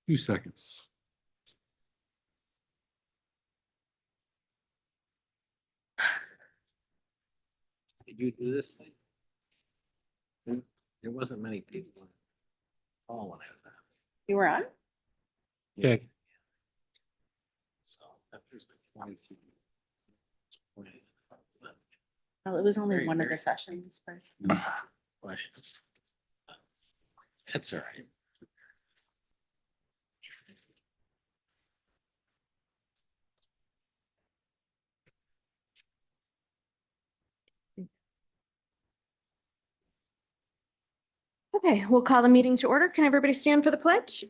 2 seconds. Did you do this thing? There wasn't many people. All when I was out. You were on? Okay. So that was like 22. Well, it was only Very, one of very- the sessions, but Questions. That's all right. Okay, we'll call the meeting to order. Can everybody stand for the pledge?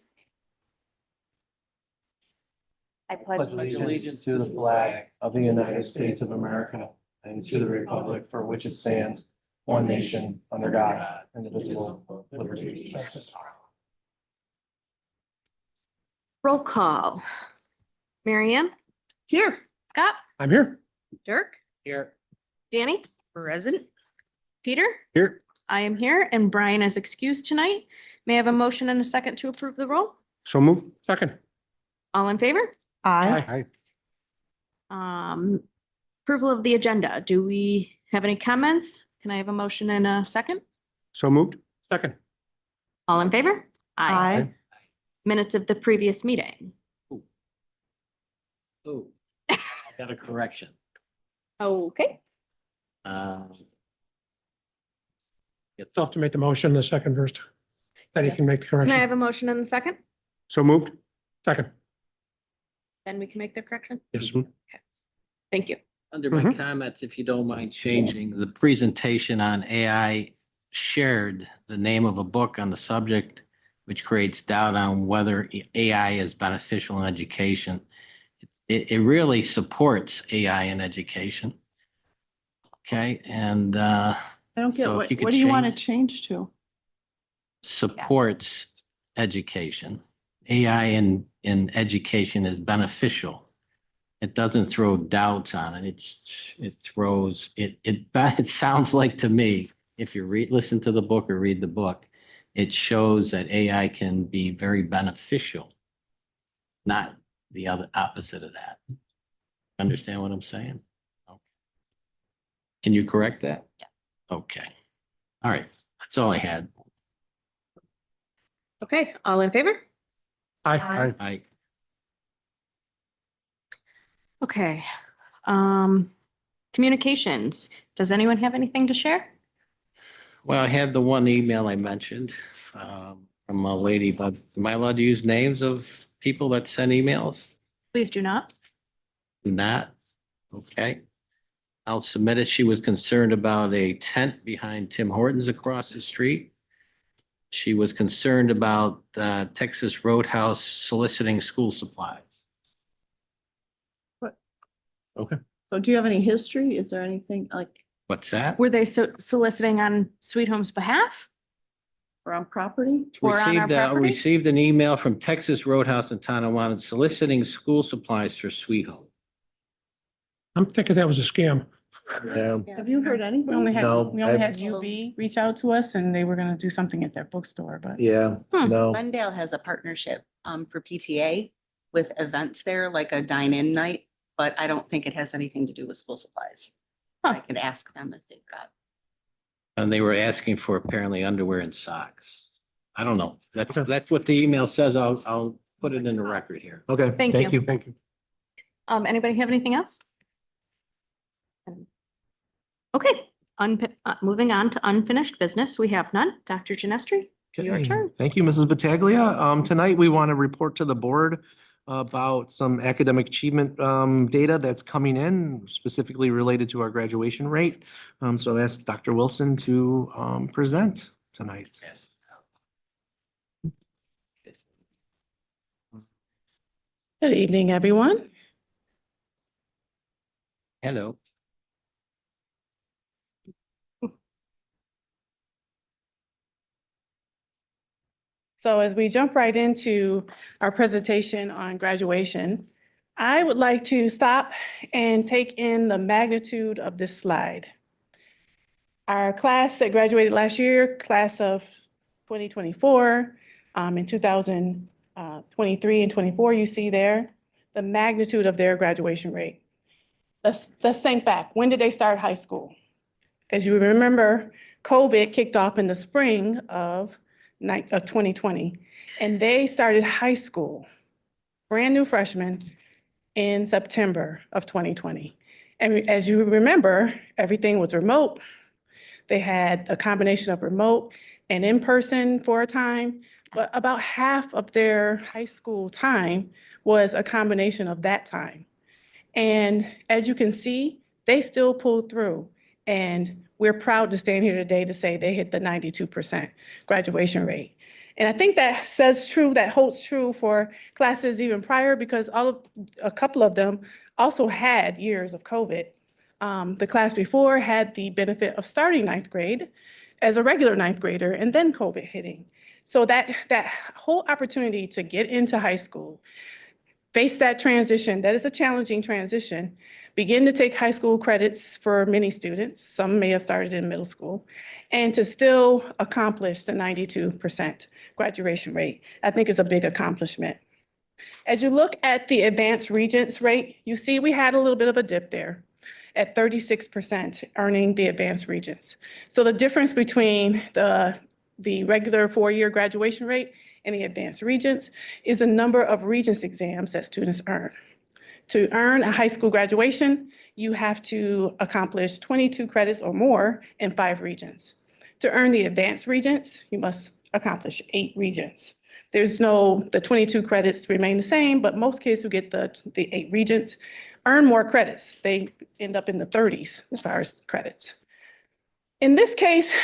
I Pledge allegiance to the flag of the United States of America and to the republic for which it stands, one nation, under God, indivisible, with liberty and justice. Roll call. Miriam, here. Scott, I'm here. Dirk, Here. Danny, Present. Peter. Here. I am here and Brian is excused tonight. May I have a motion and a second to approve the roll? So move. Second. All in favor? Aye. Approval of the agenda. Do we have any comments? Can I have a motion and a second? So moved. Second. All in favor? Minutes of the previous meeting. Oh, I got a correction. Okay. Still have to make the motion in the second first. Then you can make the Can I correction. have a motion and a second? So moved. Second. Then we can make the correction. Yes. Thank you. Under my comments, if you don't mind changing the presentation on AI, shared the name of a book on the subject, which creates doubt on whether AI is beneficial in education. It really supports AI in education. Okay, and I don't get So if what, you could what do you want to change- change to? supports education. AI in education is beneficial. It doesn't throw doubts on it. It throws, it sounds like to me, if you listen to the book or read the book, it shows that AI can be very beneficial, not the other opposite of that. Understand what I'm saying? Okay. Can you correct that? Yeah. Okay. All right. That's all I had. Okay, all in favor? Aye. I, Okay. Communications. Does anyone have anything to share? well, I had the one email I mentioned from a lady, but am I allowed to use names of people that send emails? Please do not. Do not? Okay. I'll submit it. She was concerned about a tent behind Tim Hortons across the street. She was concerned about Texas Roadhouse soliciting school supplies. So do you have any history? Is there anything like What's that? Were they soliciting on Sweet Home's behalf? around property? or on our property? Received an email from Texas Roadhouse in Tonawanda soliciting school supplies for Sweet Home. I'm thinking that was a scam. Yeah. Have you heard We anything? only had, No, we only I- had UB reach out to us and they were gonna do something at their bookstore, but. Yeah, Hmm. no. Glendale has a partnership for PTA with events there, like a dine-in night, but I don't think it has anything to do with school supplies. I Huh. could ask them if they've got. And they were asking for apparently underwear and socks. I don't know. Okay. That's what the email says. I'll put it in the record here. Okay, Thank thank you. you. Thank you. Anybody have anything else? Okay, moving on to unfinished business. We have none. Dr. Genestri, your Okay, turn. thank you, Mrs. Battaglia. Tonight, we want to report to the board about some academic achievement data that's coming in, specifically related to our graduation rate. So I asked Dr. Wilson to present tonight. Yes. Good evening, everyone. Hello. So as we jump right into our presentation on graduation, I would like to stop and take in the magnitude of this slide. Our class that graduated last year, class of 2024, in 2000, 23 and 24, you see there, the magnitude of their graduation rate. Let's think back. When did they start high school? As you remember, COVID kicked off in the spring of 2020, and they started high school, brand new freshmen, in September of 2020. And as you remember, everything was remote. They had a combination of remote and in-person for a time, but about half of their high school time was a combination of that time. And as you can see, they still pulled through. And we're proud to stand here today to say they hit the 92% graduation rate. And I think that holds true for classes even prior, because a couple of them also had years of COVID. The class before had the benefit of starting ninth grade as a regular ninth grader and then COVID hitting. So that whole opportunity to get into high school, face that transition, that is a challenging transition, begin to take high school credits for many students, some may have started in middle school, and to still accomplish the 92% graduation rate, I think is a big accomplishment. As you look at the advanced regents rate, you see we had a little bit of a dip there at 36% earning the advanced regents. So the difference between the regular 4-year graduation rate and the advanced regents is the number of regents exams that students earn. To earn a high school graduation, you have to accomplish 22 credits or more in 5 regents. To earn the advanced regents, you must accomplish 8 regents. The 22 credits remain the same, but most kids who get the 8 regents earn more credits. They end up in the 30s as far as credits. In this case,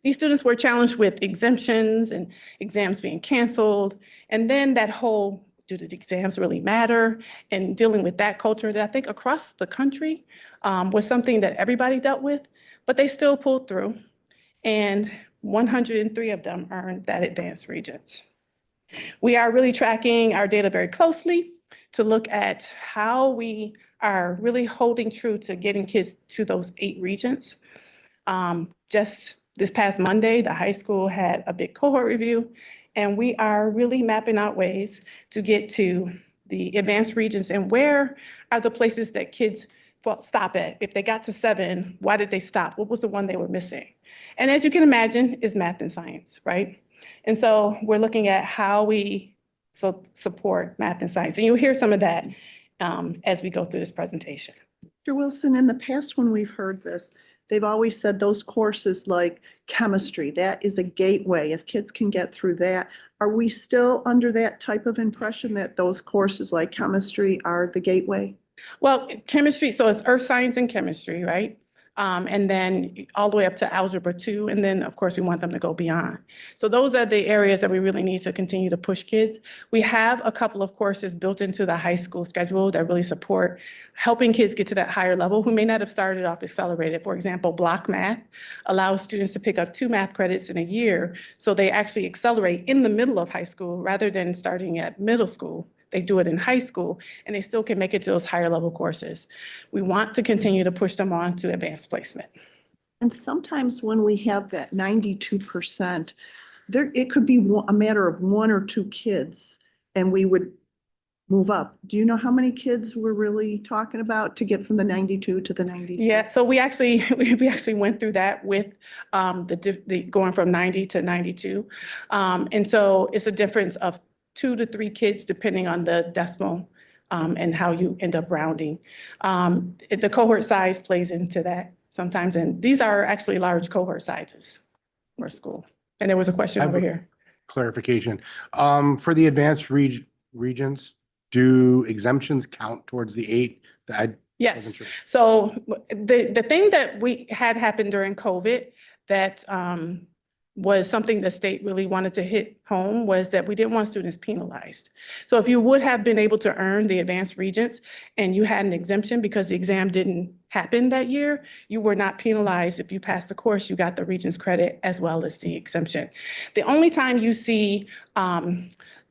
these students were challenged with exemptions and exams being canceled. And then that whole, do the exams really matter? And dealing with that culture that I think across the country was something that everybody dealt with, but they still pulled through. And 103 of them earned that advanced regents. We are really tracking our data very closely to look at how we are really holding true to getting kids to those 8 regents. Just this past Monday, the high school had a big cohort review, and we are really mapping out ways to get to the advanced regents and where are the places that kids stop at. If they got to 7, why did they stop? What was the one they were missing? And as you can imagine, is math and science, right? And so we're looking at how we support math and science. And you'll hear some of that as we go through this presentation. Dr. Wilson, in the past when we've heard this, they've always said those courses like chemistry, that is a gateway. If kids can get through that, are we still under that type of impression that those courses like chemistry are the gateway? Well, chemistry, so it's earth science and chemistry, right? And then all the way up to algebra 2. And then, of course, we want them to go beyond. So those are the areas that we really need to continue to push kids. We have a couple of courses built into the high school schedule that really support helping kids get to that higher level who may not have started off accelerated. For example, block math allows students to pick up 2 math credits in a year. So they actually accelerate in the middle of high school rather than starting at middle school. They do it in high school, and they still can make it to those higher level courses. We want to continue to push them on to advanced placement. And sometimes when we have that 92%, it could be a matter of 1 or 2 kids, and we would move up. Do you know how many kids we're really talking about to get from the 92 to the 93? Yeah, so we actually went through that with the going from 90 to 92. And so it's a difference of 2 to 3 kids, depending on the decimal and how you end up rounding. The cohort size plays into that sometimes, and these are actually large cohort sizes for school. And there was a question over here. Clarification. For the advanced regents, do exemptions count towards the 8? Yes. So the thing that we had happened during COVID that was something the state really wanted to hit home was that we didn't want students penalized. So if you would have been able to earn the advanced regents and you had an exemption because the exam didn't happen that year, you were not penalized. If you passed the course, you got the regents credit as well as the exemption. The only time you see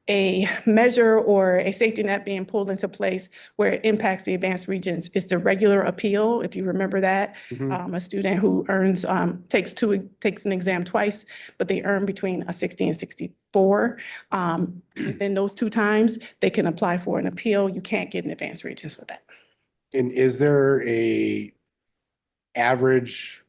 a measure or a safety net being pulled into place where it impacts the advanced regions is the regular appeal. If you remember that, Mhm. a student who earns, takes an exam twice, but they earn between a 60 and 64. In those 2 times, they can apply for an appeal. You can't get an advanced regions with that. And is there a average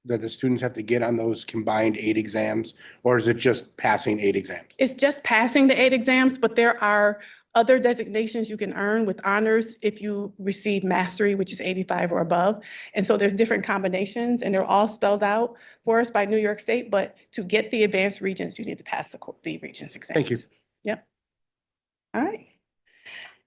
that the students have to get on those combined 8 exams? Or is it just passing 8 exams? It's just passing the 8 exams, but there are other designations you can earn with honors if you receive mastery, which is 85 or above. And so there's different combinations, and they're all spelled out for us by New York State. But to get the advanced regents, you need to pass the regents exams. Thank you. Yep. All right.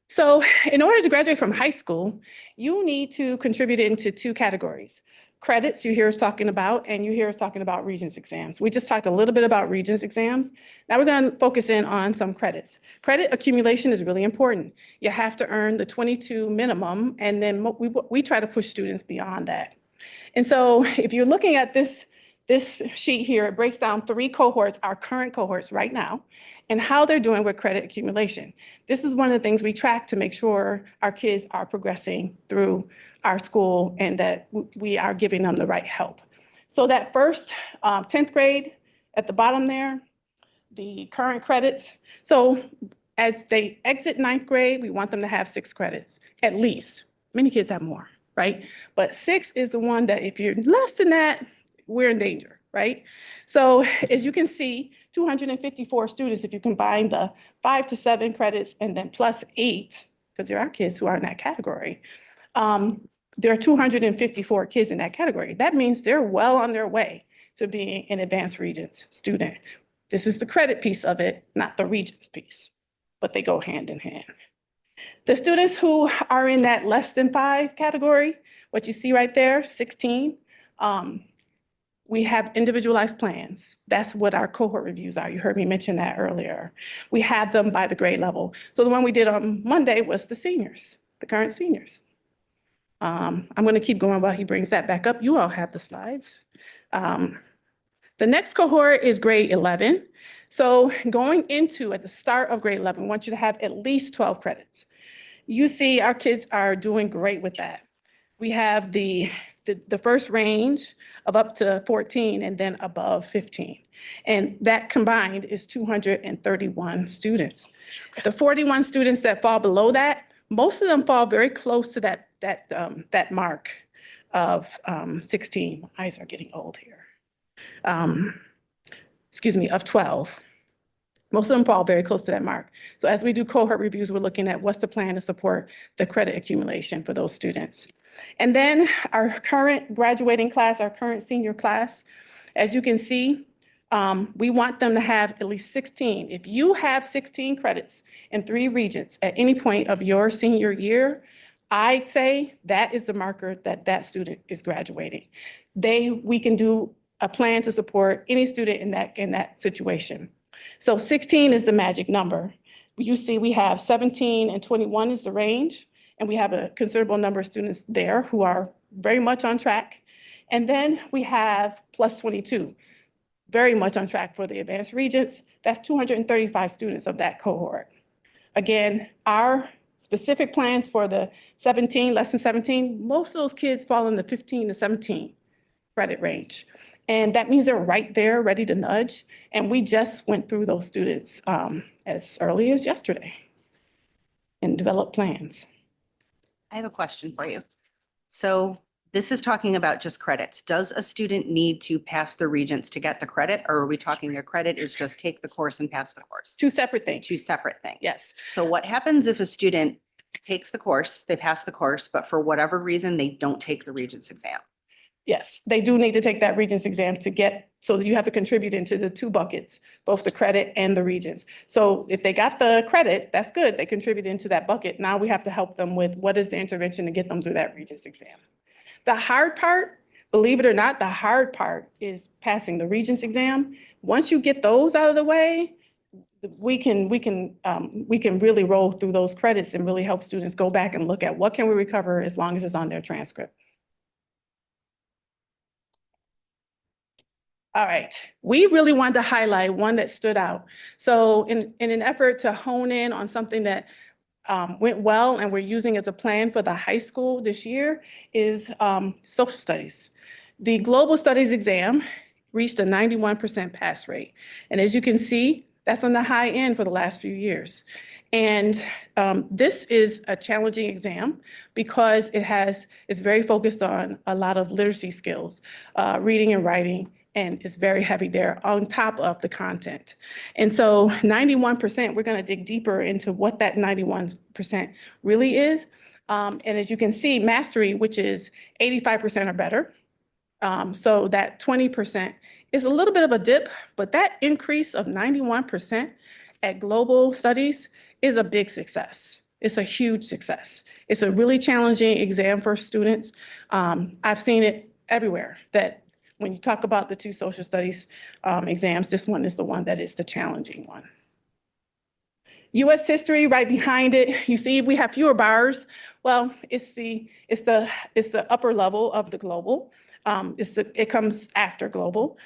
So in order to graduate from high school, you need to contribute into 2 categories. Credits, you hear us talking about, and you hear us talking about regents exams. We just talked a little bit about regents exams. Now we're going to focus in on some credits. Credit accumulation is really important. You have to earn the 22 minimum, and then we try to push students beyond that. And so if you're looking at this sheet here, it breaks down 3 cohorts, our current cohorts right now, and how they're doing with credit accumulation. This is one of the things we track to make sure our kids are progressing through our school and that we are giving them the right help. So that first 10th grade at the bottom there, the current credits. So as they exit 9th grade, we want them to have 6 credits, at least. Many kids have more, right? But 6 is the one that if you're less than that, we're in danger, right? So as you can see, 254 students, if you combine the 5 to 7 credits and then plus 8, because there are kids who are in that category, there are 254 kids in that category. That means they're well on their way to being an advanced regents student. This is the credit piece of it, not the regents piece, but they go hand in hand. The students who are in that less than 5 category, what you see right there, 16, we have individualized plans. That's what our cohort reviews are. You heard me mention that earlier. We have them by the grade level. So the one we did on Monday was the seniors, the current seniors. I'm going to keep going while he brings that back up. You all have the slides. The next cohort is grade 11. So going into at the start of grade 11, we want you to have at least 12 credits. You see our kids are doing great with that. We have the first range of up to 14 and then above 15. And that combined is 231 students. The 41 students that fall below that, most of them fall very close to that mark of 16. My eyes are getting old here. Of 12. Most of them fall very close to that mark. So as we do cohort reviews, we're looking at what's the plan to support the credit accumulation for those students. And then our current graduating class, our current senior class, as you can see, we want them to have at least 16. If you have 16 credits in 3 regents at any point of your senior year, I say that is the marker that that student is graduating. We can do a plan to support any student in that situation. So 16 is the magic number. You see we have 17 and 21 is the range, and we have a considerable number of students there who are very much on track. And then we have plus 22, very much on track for the advanced regents. That's 235 students of that cohort. Again, our specific plans for the 17, less than 17, most of those kids fall in the 15 to 17 credit range. And that means they're right there, ready to nudge. And we just went through those students as early as yesterday and developed plans. I have a question for you. So this is talking about just credits. Does a student need to pass the regents to get the credit, or are we talking their credit is just take the course and pass the course? 2 separate things. 2 separate things. Yes. So what happens if a student takes the course, they pass the course, but for whatever reason, they don't take the regents exam? Yes, they do need to take that regents exam to get, so that you have to contribute into the 2 buckets, both the credit and the regents. So if they got the credit, that's good. They contribute into that bucket. Now we have to help them with what is the intervention to get them through that regents exam. The hard part, believe it or not, the hard part is passing the regents exam. Once you get those out of the way, we can really roll through those credits and really help students go back and look at what can we recover as long as it's on their transcript. All right, we really wanted to highlight one that stood out. So in an effort to hone in on something that went well and we're using as a plan for the high school this year is social studies. The global studies exam reached a 91% pass rate. And as you can see, that's on the high end for the last few years. And this is a challenging exam because it's very focused on a lot of literacy skills, reading and writing, and it's very heavy there on top of the content. And so 91%, we're going to dig deeper into what that 91% really is. And as you can see, mastery, which is 85% or better. So that 20% is a little bit of a dip, but that increase of 91% at global studies is a big success. It's a huge success. It's a really challenging exam for students. I've seen it everywhere that when you talk about the two social studies exams, this one is the one that is the challenging one. US history right behind it. You see we have fewer bars. Well, it's the upper level of the global. It comes after global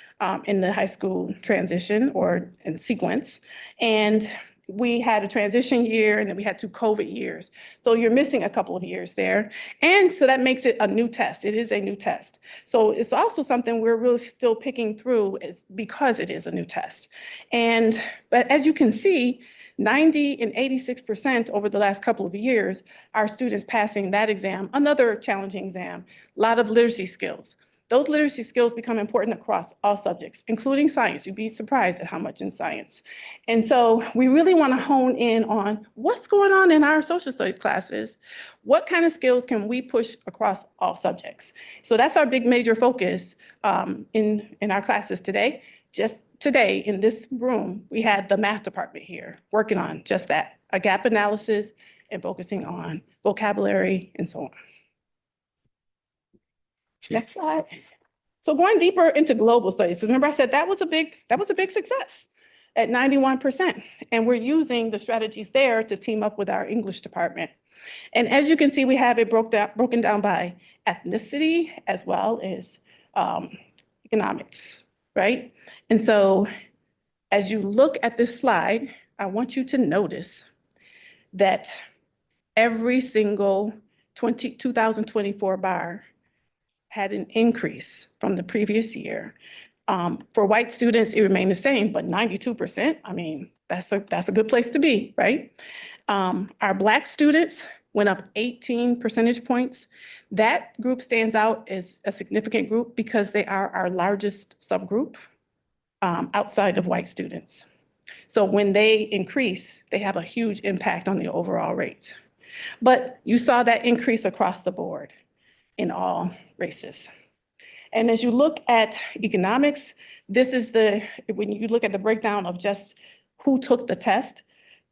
in the high school transition or in sequence. And we had a transition year and then we had 2 COVID years. So you're missing a couple of years there. And so that makes it a new test. It is a new test. So it's also something we're really still picking through because it is a new test. But as you can see, 90 and 86% over the last couple of years, our students passing that exam, another challenging exam, a lot of literacy skills. Those literacy skills become important across all subjects, including science. You'd be surprised at how much in science. And so we really want to hone in on what's going on in our social studies classes. What kind of skills can we push across all subjects? So that's our big major focus in our classes today. Just today in this room, we had the math department here working on just that, a gap analysis and focusing on vocabulary and so on. Next slide. So going deeper into global studies, so remember I said that was a big success at 91%. And we're using the strategies there to team up with our English department. And as you can see, we have it broken down by ethnicity as well as economics, right? And so as you look at this slide, I want you to notice that every single 2024 bar had an increase from the previous year. For white students, it remained the same, but 92%, I mean, that's a good place to be, right? Our Black students went up 18 percentage points. That group stands out as a significant group because they are our largest subgroup outside of white students. So when they increase, they have a huge impact on the overall rate. But you saw that increase across the board in all races. And as you look at economics, this is when you look at the breakdown of just who took the test,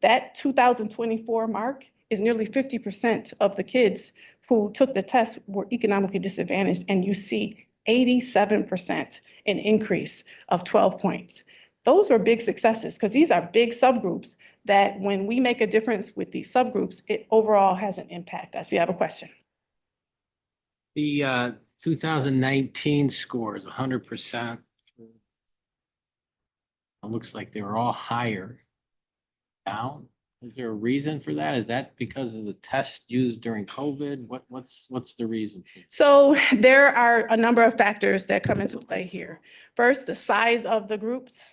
that 2024 mark is nearly 50% of the kids who took the test were economically disadvantaged, and you see 87% an increase of 12 points. Those are big successes because these are big subgroups that when we make a difference with these subgroups, it overall has an impact. I see I have a question. The 2019 scores, 100%. It looks like they were all higher. Down. Is there a reason for that? Is that because of the test used during COVID? What's the reason? So there are a number of factors that come into play here. First, the size of the groups.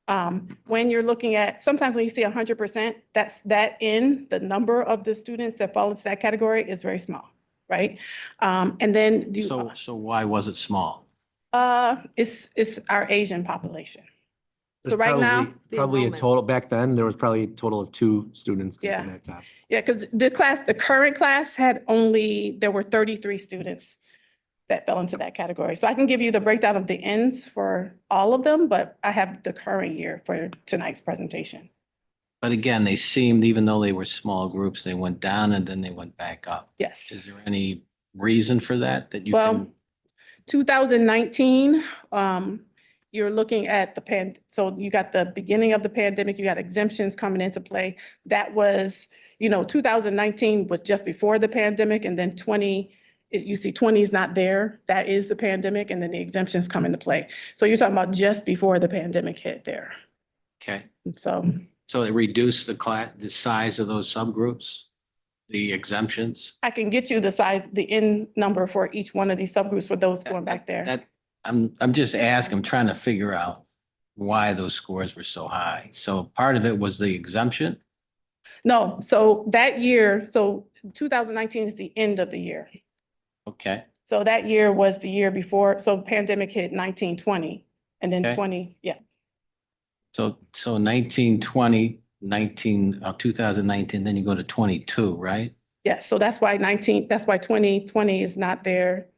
When you're looking at, sometimes when you see 100%, the number of the students that fall into that category is very small. Right? And then So why was it small? It's our Asian population. So right now, Probably a total, back then, there was probably a total of 2 students taking Yeah. that test. yeah, because the current class there were 33 students that fell into that category. So I can give you the breakdown of the ends for all of them, but I have the current year for tonight's presentation. But again, they seemed, even though they were small groups, they went down and then they went back up. Yes. Is there any reason for that you Well, can? 2019, you're looking at so you got the beginning of the pandemic, you got exemptions coming into play. That was, 2019 was just before the pandemic, and then 2020 you see 20 is not there. That is the pandemic, and then the exemptions come into play. So you're talking about just before the pandemic hit there. Okay, So so it reduced the size of those subgroups, the exemptions? I can get you the size, the end number for each one of these subgroups for those going back there. That, I'm just asking, I'm trying to figure out why those scores were so high. So part of it was the exemption? No, so that year, so 2019 is the end of the year. Okay, So that year was the year before, so pandemic hit 1920, and then Okay. 20, yeah. so 1920, 2019, then you go to 22, right? Yes, so that's why 2020 is not there.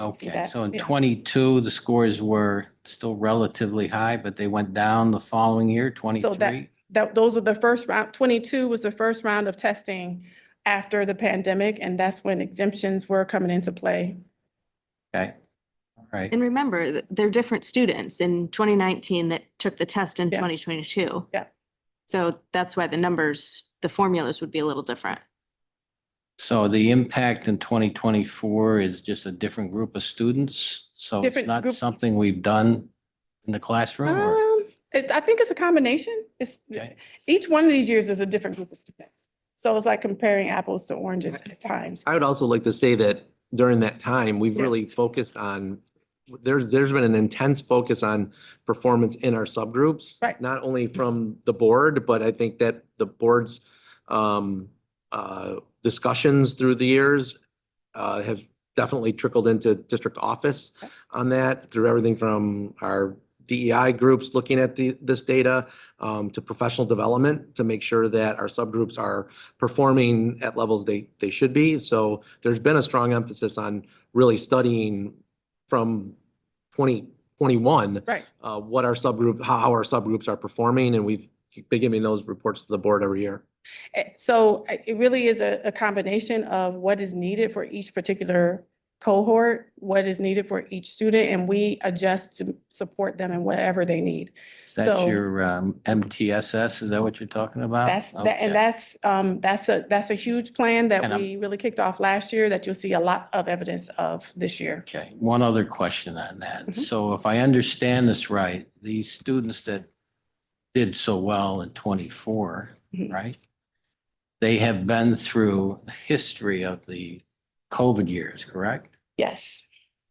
Okay, that, so in yeah. 22, the scores were still relatively high, but they went down the following year, 23? Those were the first round, 22 was the first round of testing after the pandemic, and that's when exemptions were coming into play. Okay, all right. And remember, they're different students in 2019 that took the test in Yeah. 2022. Yeah. So that's why the numbers, the formulas would be a little different. So the impact in 2024 is just a different group of students? So it's Different not group- something we've done in the classroom or? I think it's a combination. Okay. Each one of these years is a different group of students. So it's like comparing apples to oranges at times. I would also like to say that during that time, we've Yeah. really focused on, there's been an intense focus on performance in our subgroups. Right. Not only from the board, but I think that the board's discussions through the years have definitely trickled into district office on that, through everything from our DEI groups looking at this data to professional development to make sure that our subgroups are performing at levels they should be. So there's been a strong emphasis on really studying from 2021 Right. what our subgroup, how our subgroups are performing, and we've been giving those reports to the board every year. So it really is a combination of what is needed for each particular cohort, what is needed for each student, and we adjust to support them in whatever they need. Is that So- your MTSS? Is that what you're talking about? That's, that, Okay. and that's a huge plan And that I'm- we really kicked off last year that you'll see a lot of evidence of this year. Okay, one other question on that. Mhm. So if I understand this right, these students that did so well in 24, Mhm. right? They have been through the history of the COVID years, correct? Yes.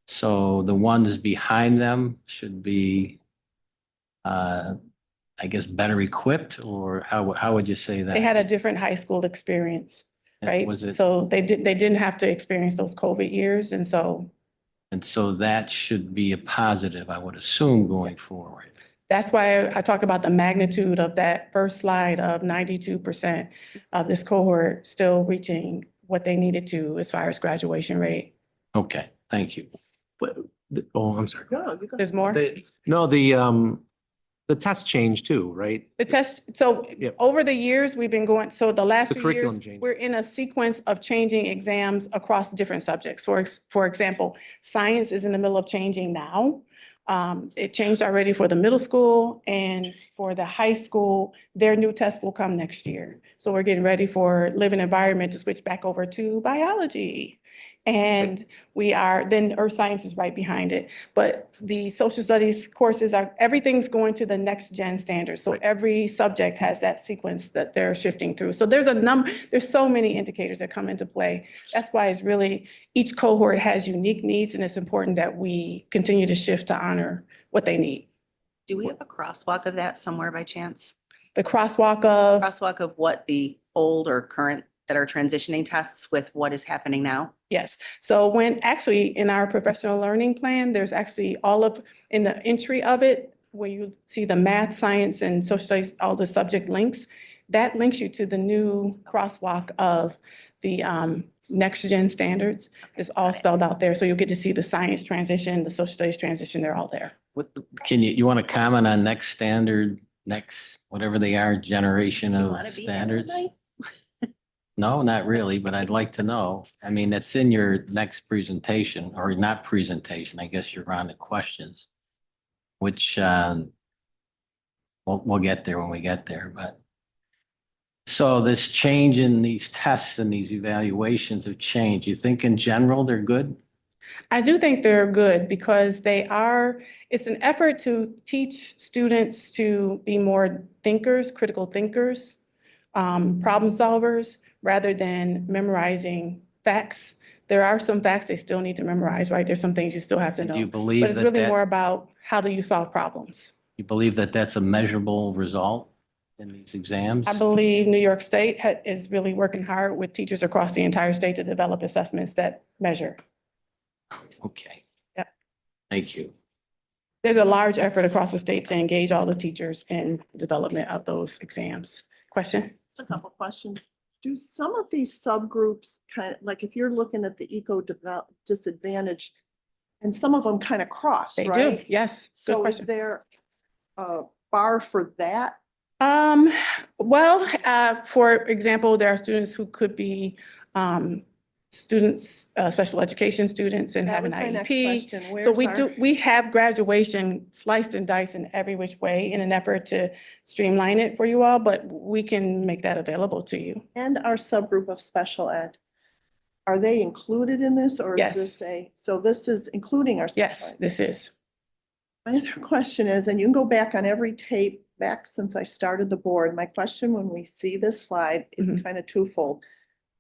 So the ones behind them should be, I guess, better equipped, or how would you say that? They had a different high school experience, right? Was it, So they didn't have to experience those COVID years, and so and so that should be a positive, I would assume, going forward. that's why I talk about the magnitude of that first slide of 92% of this cohort still reaching what they needed to as far as graduation rate. Okay, thank you. Oh, I'm sorry. There's more? No, the test changed too, right? The test, so Yep. over the years, we've been going, so the last The few curriculum years, changed. we're in a sequence of changing exams across different subjects. For example, science is in the middle of changing now. It changed already for the middle school, and for the high school, their new test will come next year. So we're getting ready for living environment to switch back over to biology. And then earth science is right behind it. But the social studies courses everything's going to the next gen standards. So every subject has that sequence that they're shifting through. So there's so many indicators that come into play. That's why it's really, each cohort has unique needs, and it's important that we continue to shift to honor what they need. Do we have a crosswalk of that somewhere by chance? The crosswalk of, Crosswalk of what the old or current that are transitioning tests with what is happening now? yes. So actually in our professional learning plan, there's actually in the entry of it, where you see the math, science, and social studies, all the subject links, that links you to the new crosswalk of the next gen standards. It's all spelled out there. So you'll get to see the science transition, the social studies transition, they're all there. What, you want to comment on next standard, whatever they are, generation Do you of wanna be here standards? tonight? No, not really, but I'd like to know. I mean, that's in your next presentation, or not presentation, I guess you're on the questions, which we'll get there when we get there, but So this change in these tests and these evaluations have changed. You think in general they're good? I do think they're good because it's an effort to teach students to be more thinkers, critical thinkers, problem solvers, rather than memorizing facts. There are some facts they still need to memorize, right? There's some things you still have to Do you know. believe But it's that really that- more about how do you solve problems? You believe that that's a measurable result in these exams? I believe New York State is really working hard with teachers across the entire state to develop assessments that measure. Okay. Yep. Thank you. There's a large effort across the state to engage all the teachers in the development of those exams. Question? Just a couple questions. Do some of these subgroups kind of, like if you're looking at the disadvantaged, and some of them kind of cross, They do, right? yes. Good So is question. there a bar for that? Well, for example, there are students who could be, special education students and That have an was my next IEP. question. So Where's we have graduation sliced and diced in every which way in an effort to streamline it for you all, but we can make that available to you. and our subgroup of special ed, are they included in this or is Yes. this so this is including our special Yes, ed? this is. My other question is, and you can go back on every tape back since I started the board, my question when we see this slide is Mhm. kind of twofold.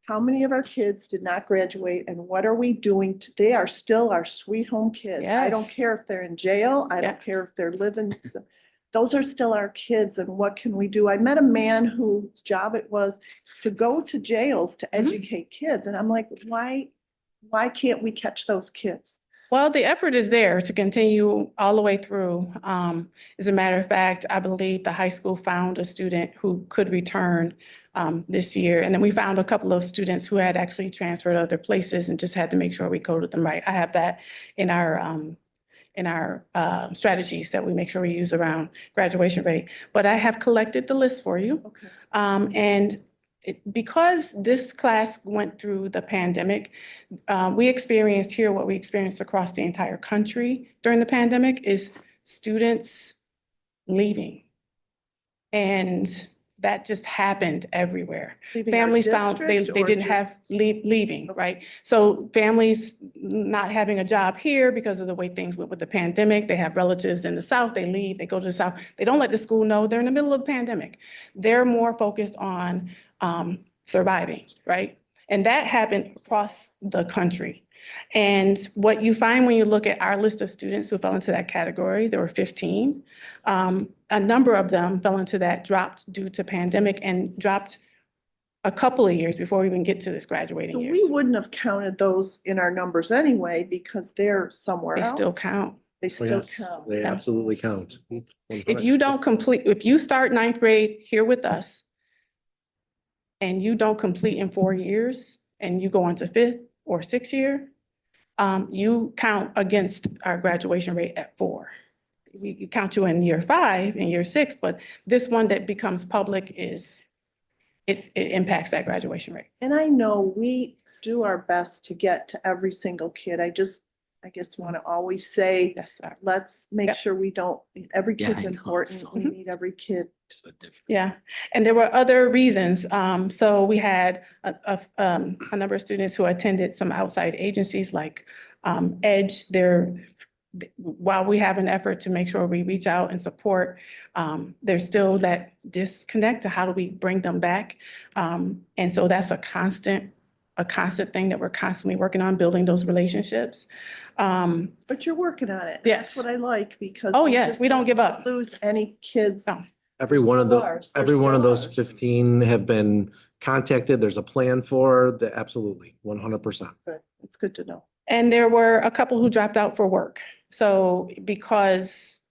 How many of our kids did not graduate and what are we doing? They are still our sweet home kids. I don't Yes. care if they're in jail. I Yeah. don't care if they're living. Those are still our kids and what can we do? I met a man whose job it was to go to jails to Mhm. educate kids. And I'm like, why can't we catch those kids? Well, the effort is there to continue all the way through. As a matter of fact, I believe the high school found a student who could return this year. And then we found a couple of students who had actually transferred other places and just had to make sure we coded them right. I have that in our strategies that we make sure we use around graduation rate. But I have collected the list for you. Okay. And because this class went through the pandemic, we experienced here what we experienced across the entire country during the pandemic is students leaving. And that just happened everywhere. Leaving our Families found they district or didn't have just- leaving, Okay. right? So families not having a job here because of the way things went with the pandemic, they have relatives in the South, they leave, they go to the South. They don't let the school know they're in the middle of the pandemic. They're more focused on surviving, right? And that happened across the country. And what you find when you look at our list of students who fell into that category, there were 15. A number of them fell into that, dropped due to pandemic and dropped a couple of years before we even get to this graduating So years. we wouldn't have counted those in our numbers anyway because they're somewhere They else. still count. They Oh, still yes, count. they Yeah. absolutely count. If you don't complete, if you start ninth grade here with us and you don't complete in 4 years and you go on to fifth or sixth year, you count against our graduation rate at 4. You count you in year 5 and year 6, but this one that becomes public it impacts that graduation rate. And I know we do our best to get to every single kid. I guess want to always say, That's, let's make Yep. sure we don't, every Yeah, kid's I know. important. We need every kid. So different. yeah. And there were other reasons. So we had a number of students who attended some outside agencies like Edge. While we have an effort to make sure we reach out and support, there's still that disconnect to how do we bring them back? And so that's a constant thing that we're constantly working on, building those relationships. But you're working on it. Yes. That's what I like because. Oh, we yes, just we don't give up. Lose any kids. No. Every one of the, Ours. They're every one of still those ours. 15 have been contacted. There's a plan for the, absolutely, 100%. But it's good to know. And there were a couple who dropped out for work. So because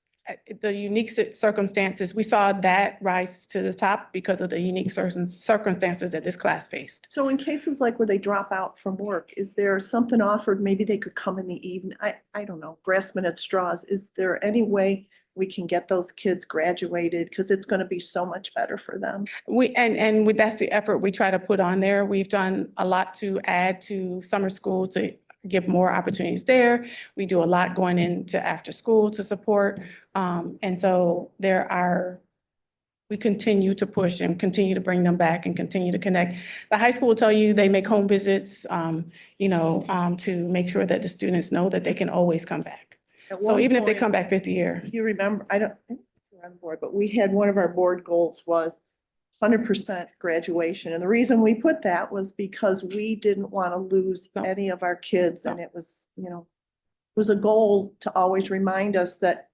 the unique circumstances, we saw that rise to the top because of the unique circumstances that this class faced. So in cases like where they drop out from work, is there something offered? Maybe they could come in the evening. I don't know, grasping at straws. Is there any way we can get those kids graduated? Because it's going to be so much better for them. That's the effort we try to put on there. We've done a lot to add to summer school to give more opportunities there. We do a lot going into after school to support. And so there are we continue to push and continue to bring them back and continue to connect. The high school will tell you they make home visits, to make sure that the students know that they can always come back. At So one even if they point, come back fifth year, You remember, I don't, think you're on board, but we had one of our board goals was 100% graduation. And the reason we put that was because we didn't want to lose No. any of our kids. And No. it was, it was a goal to always remind us that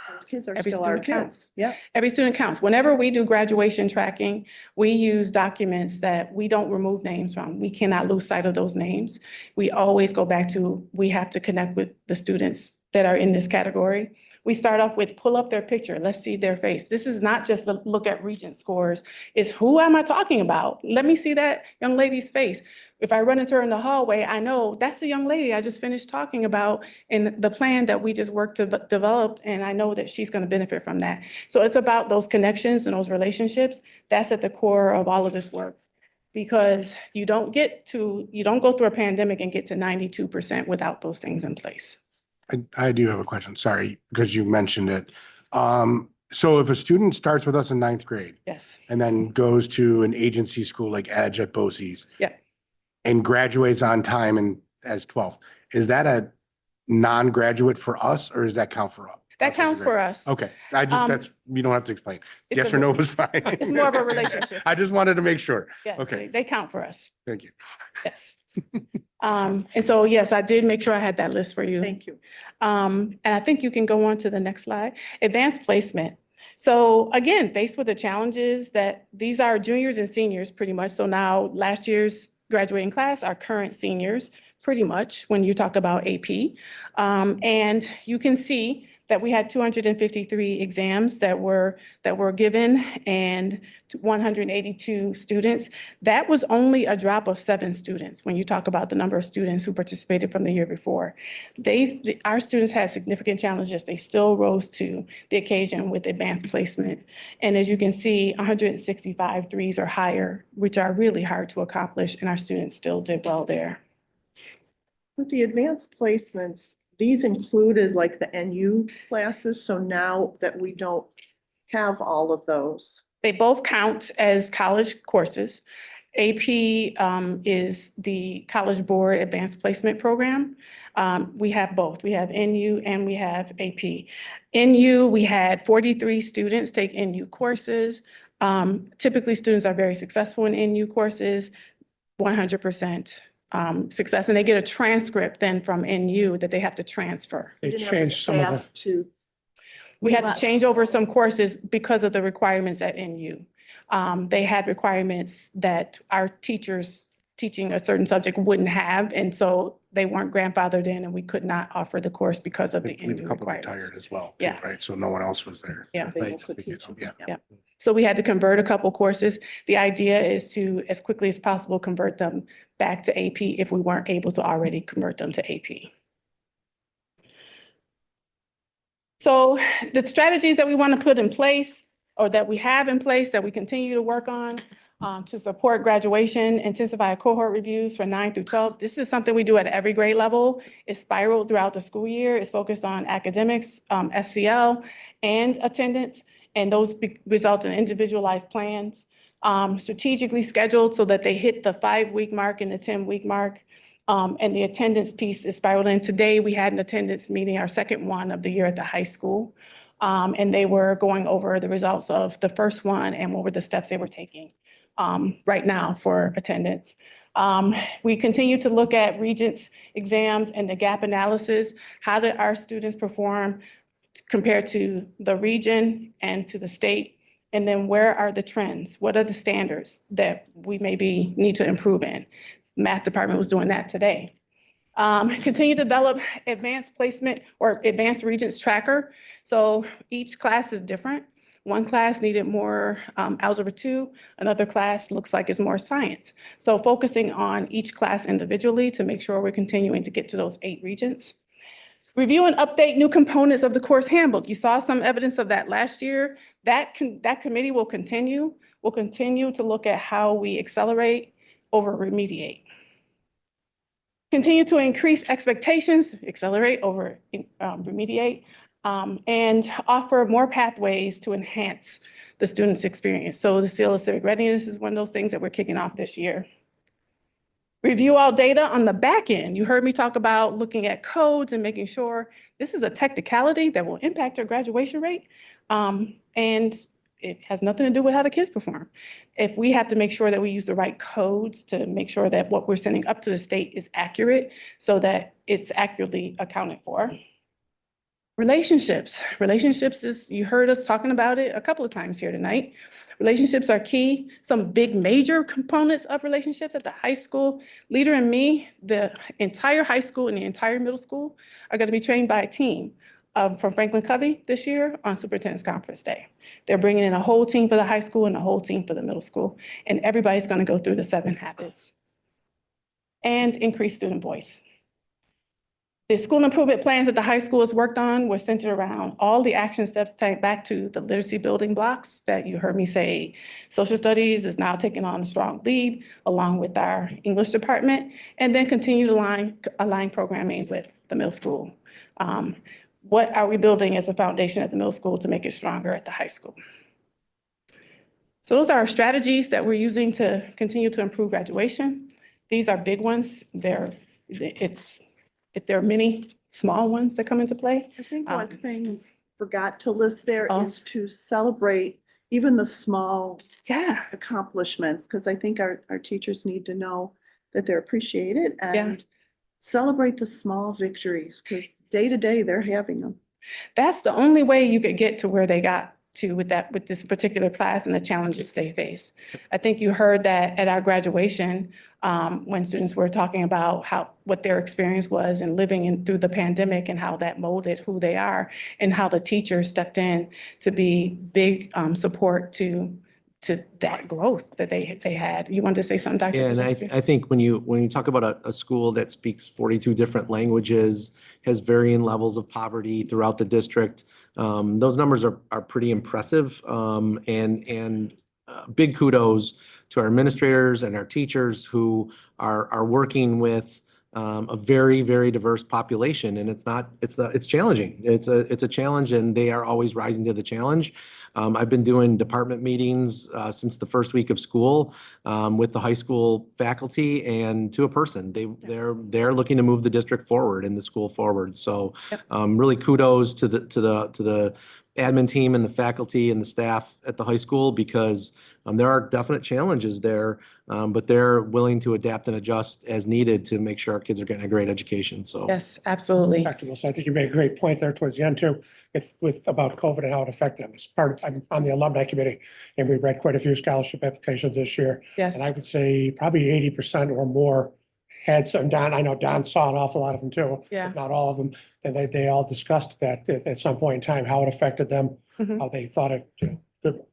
those kids are Every still our student counts. kids. Yeah. every student counts. Whenever we do graduation tracking, we use documents that we don't remove names from. We cannot lose sight of those names. We always go back to, we have to connect with the students that are in this category. We start off with pull up their picture. Let's see their face. This is not just a look at Regent scores. It's who am I talking about? Let me see that young lady's face. If I run into her in the hallway, I know that's the young lady I just finished talking about in the plan that we just worked to develop, and I know that she's going to benefit from that. So it's about those connections and those relationships. That's at the core of all of this work. Because you don't go through a pandemic and get to 92% without those things in place. I do have a question, sorry, because you mentioned it. So if a student starts with us in ninth grade Yes. and then goes to an agency school like Edge at BOCES. Yeah. And graduates on time and as 12th, is that a non-graduate for us or does that count for us? That counts for us. Okay, Um, that's, you don't have to explain. It's Yes a- or no was fine. It's more of a relationship. I just wanted to make sure. Yeah, Okay. they count for us. Thank you. Yes. And so, yes, I did make sure I had that list for you. Thank you. And I think you can go on to the next slide. Advanced placement. So again, faced with the challenges that these are juniors and seniors pretty much. So now last year's graduating class are current seniors, pretty much, when you talk about AP. And you can see that we had 253 exams that were given and 182 students. That was only a drop of 7 students when you talk about the number of students who participated from the year before. Our students had significant challenges. They still rose to the occasion with advanced placement. And as you can see, 165 threes or higher, which are really hard to accomplish, and our students still did well there. With the advanced placements, these included like the NU classes. So now that we don't have all of those. They both count as college courses. AP is the College Board Advanced Placement Program. We have both. We have NU and we have AP. NU, we had 43 students take NU courses. Typically, students are very successful in NU courses, 100% success. And they get a transcript then from NU that they have to transfer. They Didn't have the changed some of the, staff to, We had to change over some courses because of the requirements at NU. They had requirements that our teachers teaching a certain subject wouldn't have, and so they weren't grandfathered in, and we could not offer the course because of I the believe a NU couple requirements. retired as well, too, Yeah. right? So no one else was there. Yeah. able Right, to so we teach could- them. yeah. Yeah. So we had to convert a couple courses. The idea is to, as quickly as possible, convert them back to AP if we weren't able to already convert them to AP. So the strategies that we want to put in place or that we have in place that we continue to work on to support graduation, intensify cohort reviews for 9 through 12. This is something we do at every grade level. It's spiraled throughout the school year. It's focused on academics, SCL, and attendance. And those result in individualized plans, strategically scheduled so that they hit the 5-week mark and the 10-week mark. And the attendance piece is spiraled in. Today, we had an attendance meeting, our second one of the year at the high school. And they were going over the results of the first one and what were the steps they were taking right now for attendance. We continue to look at Regents exams and the gap analysis. How did our students perform compared to the region and to the state? And then where are the trends? What are the standards that we maybe need to improve in? Math department was doing that today. Continue to develop advanced placement or advanced Regents tracker. So each class is different. One class needed more Algebra 2, another class looks like it's more science. So focusing on each class individually to make sure we're continuing to get to those 8 Regents. Review and update new components of the course handbook. You saw some evidence of that last year. That committee will continue. We'll continue to look at how we accelerate over remediate. Continue to increase expectations, accelerate over remediate, and offer more pathways to enhance the student's experience. So the Seal of Civic Readiness is one of those things that we're kicking off this year. Review all data on the back end. You heard me talk about looking at codes and making sure this is a technicality that will impact your graduation rate. And it has nothing to do with how the kids perform. If we have to make sure that we use the right codes to make sure that what we're sending up to the state is accurate so that it's accurately accounted for. Relationships. Relationships is, you heard us talking about it a couple of times here tonight. Relationships are key. Some big major components of relationships at the high school. Leader and me, the entire high school and the entire middle school are going to be trained by a team from Franklin Covey this year on Superintendent's Conference Day. They're bringing in a whole team for the high school and a whole team for the middle school. And everybody's going to go through the 7 habits. And increase student voice. The school improvement plans that the high school has worked on were centered around all the action steps tied back to the literacy building blocks that you heard me say. Social studies is now taking on a strong lead along with our English department, and then continue to align programming with the middle school. What are we building as a foundation at the middle school to make it stronger at the high school? So those are our strategies that we're using to continue to improve graduation. These are big ones. There are many small ones that come into play. I think one thing you forgot to list there Oh. is to celebrate even the small Yeah, accomplishments, because I think our teachers need to know that they're appreciated Yeah. and celebrate the small victories, because day to day they're having them. that's the only way you could get to where they got to with this particular class and the challenges they face. I think you heard that at our graduation, when students were talking about what their experience was and living through the pandemic and how that molded who they are and how the teachers stepped in to be big support to that growth that they had. You wanted to say something, Dr. Yeah, and Krajewski? I think when you talk about a school that speaks 42 different languages, has varying levels of poverty throughout the district, those numbers are pretty impressive. And big kudos to our administrators and our teachers who are working with a very, very diverse population. And it's challenging. It's a challenge, and they are always rising to the challenge. I've been doing department meetings since the first week of school with the high school faculty and to a person. They're looking to move the district forward and the school forward. So really kudos to the admin team and the faculty and the staff at the high school, because there are definite challenges there, but they're willing to adapt and adjust as needed to make sure our kids are getting a great education. So Yes, absolutely. Dr. Wilson, I think you made a great point there towards the end too, with about COVID and how it affected them. I'm on the alumni committee, and we read quite a few scholarship applications this year. Yes. And I would say probably 80% or more had some. I know Don saw an awful lot of them too, Yeah. if not all of them. And they all discussed that at some point in time, how it affected them, Mhm. how they thought it,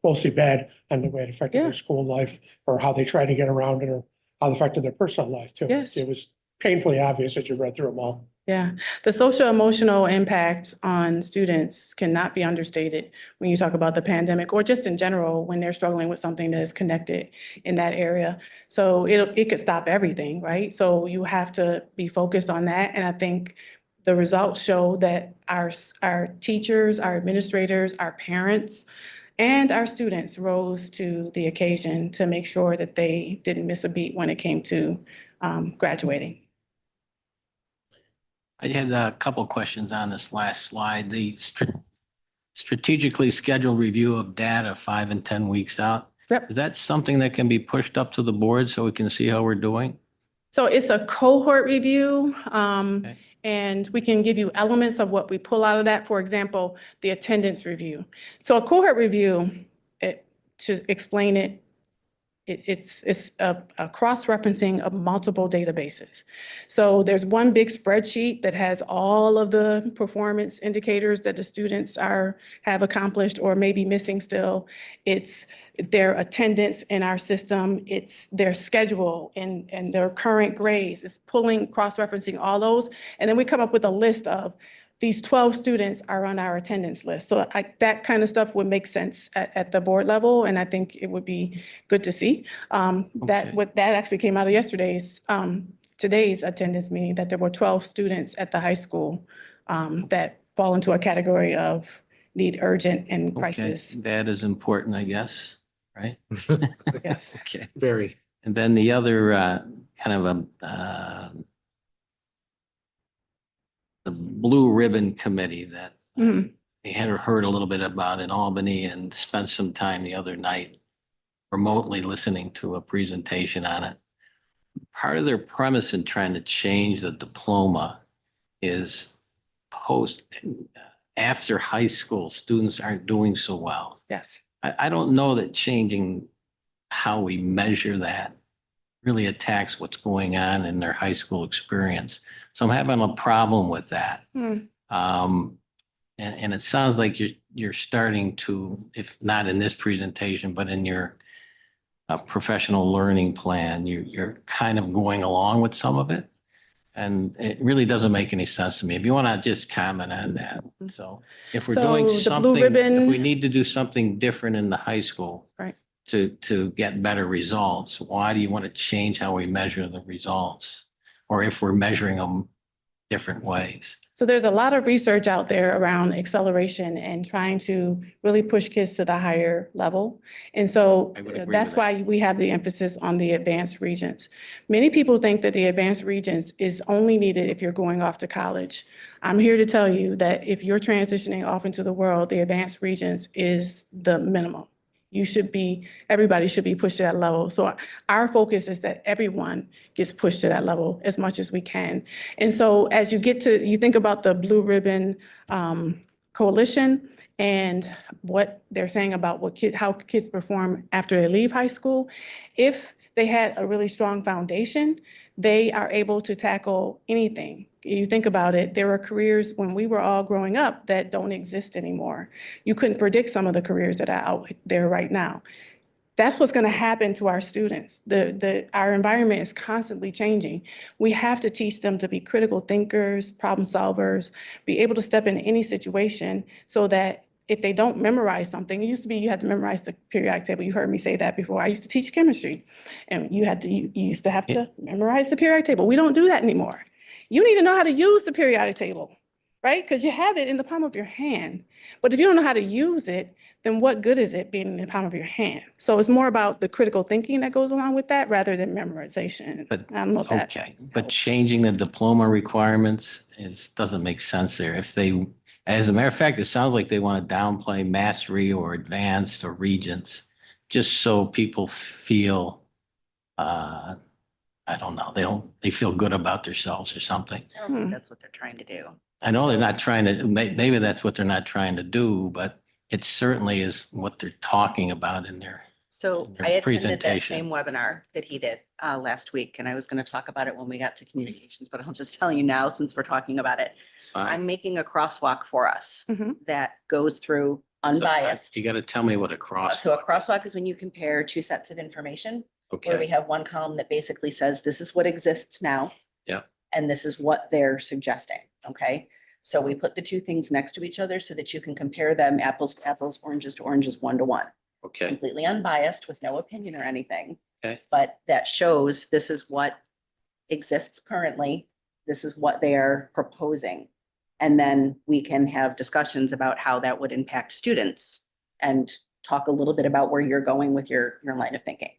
mostly bad, and the way it affected Yeah. their school life, or how they tried to get around it, or how it affected their personal life too. Yes. It was painfully obvious as you read through them all. Yeah, the social emotional impact on students cannot be understated when you talk about the pandemic, or just in general when they're struggling with something that is connected in that area. So it could stop everything, right? So you have to be focused on that. And I think the results show that our teachers, our administrators, our parents, and our students rose to the occasion to make sure that they didn't miss a beat when it came to graduating. I had a couple of questions on this last slide. The strategically scheduled review of data 5 and 10 weeks out. Yep. Is that something that can be pushed up to the board so we can see how we're doing? So it's a cohort review, Okay. and we can give you elements of what we pull out of that. For example, the attendance review. So a cohort review, to explain it, it's a cross-referencing of multiple databases. So there's one big spreadsheet that has all of the performance indicators that the students have accomplished or may be missing still. It's their attendance in our system, it's their schedule and their current grades. It's pulling, cross-referencing all those. And then we come up with a list of these 12 students are on our attendance list. So that kind of stuff would make sense at the board level, and I think it would be good to see. That actually came out of today's attendance meeting, that there were 12 students at the high school that fall into a category of need urgent and Okay, crisis. that is important, I guess, right? Yes. Okay. Very. And then the other kind of the Blue Ribbon Committee that Mhm. I had heard a little bit about in Albany and spent some time the other night remotely listening to a presentation on it. Part of their premise in trying to change the diploma is after high school, students aren't doing so well. Yes. I don't know that changing how we measure that really attacks what's going on in their high school experience. So I'm having a problem with that. Hmm. And it sounds like you're starting to, if not in this presentation, but in your professional learning plan, you're kind of going along with some of it. And it really doesn't make any sense to me. If you want to just comment on that. So if we're doing So the blue something, if ribbon- we need to do something different in the high school Right. to get better results, why do you want to change how we measure the results? Or if we're measuring them different ways? So there's a lot of research out there around acceleration and trying to really push kids to the higher level. And so I would agree that's with that. why we have the emphasis on the advanced regions. Many people think that the advanced regions is only needed if you're going off to college. I'm here to tell you that if you're transitioning off into the world, the advanced regions is the minimum. Everybody should be pushed to that level. So our focus is that everyone gets pushed to that level as much as we can. And so as you think about the Blue Ribbon Coalition and what they're saying about how kids perform after they leave high school, if they had a really strong foundation, they are able to tackle anything. You think about it, there were careers when we were all growing up that don't exist anymore. You couldn't predict some of the careers that are out there right now. That's what's going to happen to our students. Our environment is constantly changing. We have to teach them to be critical thinkers, problem solvers, be able to step into any situation so that if they don't memorize something, it used to be you had to memorize the periodic table. You heard me say that before. I used to teach chemistry and you used to have to memorize the periodic table. We don't do that anymore. You need to know how to use the periodic table, right? Because you have it in the palm of your hand. But if you don't know how to use it, then what good is it being in the palm of your hand? So it's more about the critical thinking that goes along with that rather than memorization. But, I don't know if that okay, but helps. changing the diploma requirements doesn't make sense there. As a matter of fact, it sounds like they want to downplay mastery or advanced or regents, just so people feel, I don't know, they feel good about themselves or something. I don't think that's what they're trying to do. I know they're not trying to, maybe that's what they're not trying to do, but it certainly is what they're talking about in there. So Your I attended that presentation. same webinar that he did last week, and I was going to talk about it when we got to communications, but I'll just tell you now since we're talking about it. It's fine. I'm making a crosswalk for us Mhm. that goes through unbiased. You got to tell me what a cross. So a crosswalk is when you compare two sets of information, where we Okay, have one column that basically says, this is what exists now. Yeah. And this is what they're suggesting, okay? So we put the two things next to each other so that you can compare them apples to apples, oranges to oranges, 1-to-1. okay, Completely unbiased with no opinion or anything. Okay. But that shows this is what exists currently. This is what they are proposing. And then we can have discussions about how that would impact students and talk a little bit about where you're going with your line of thinking.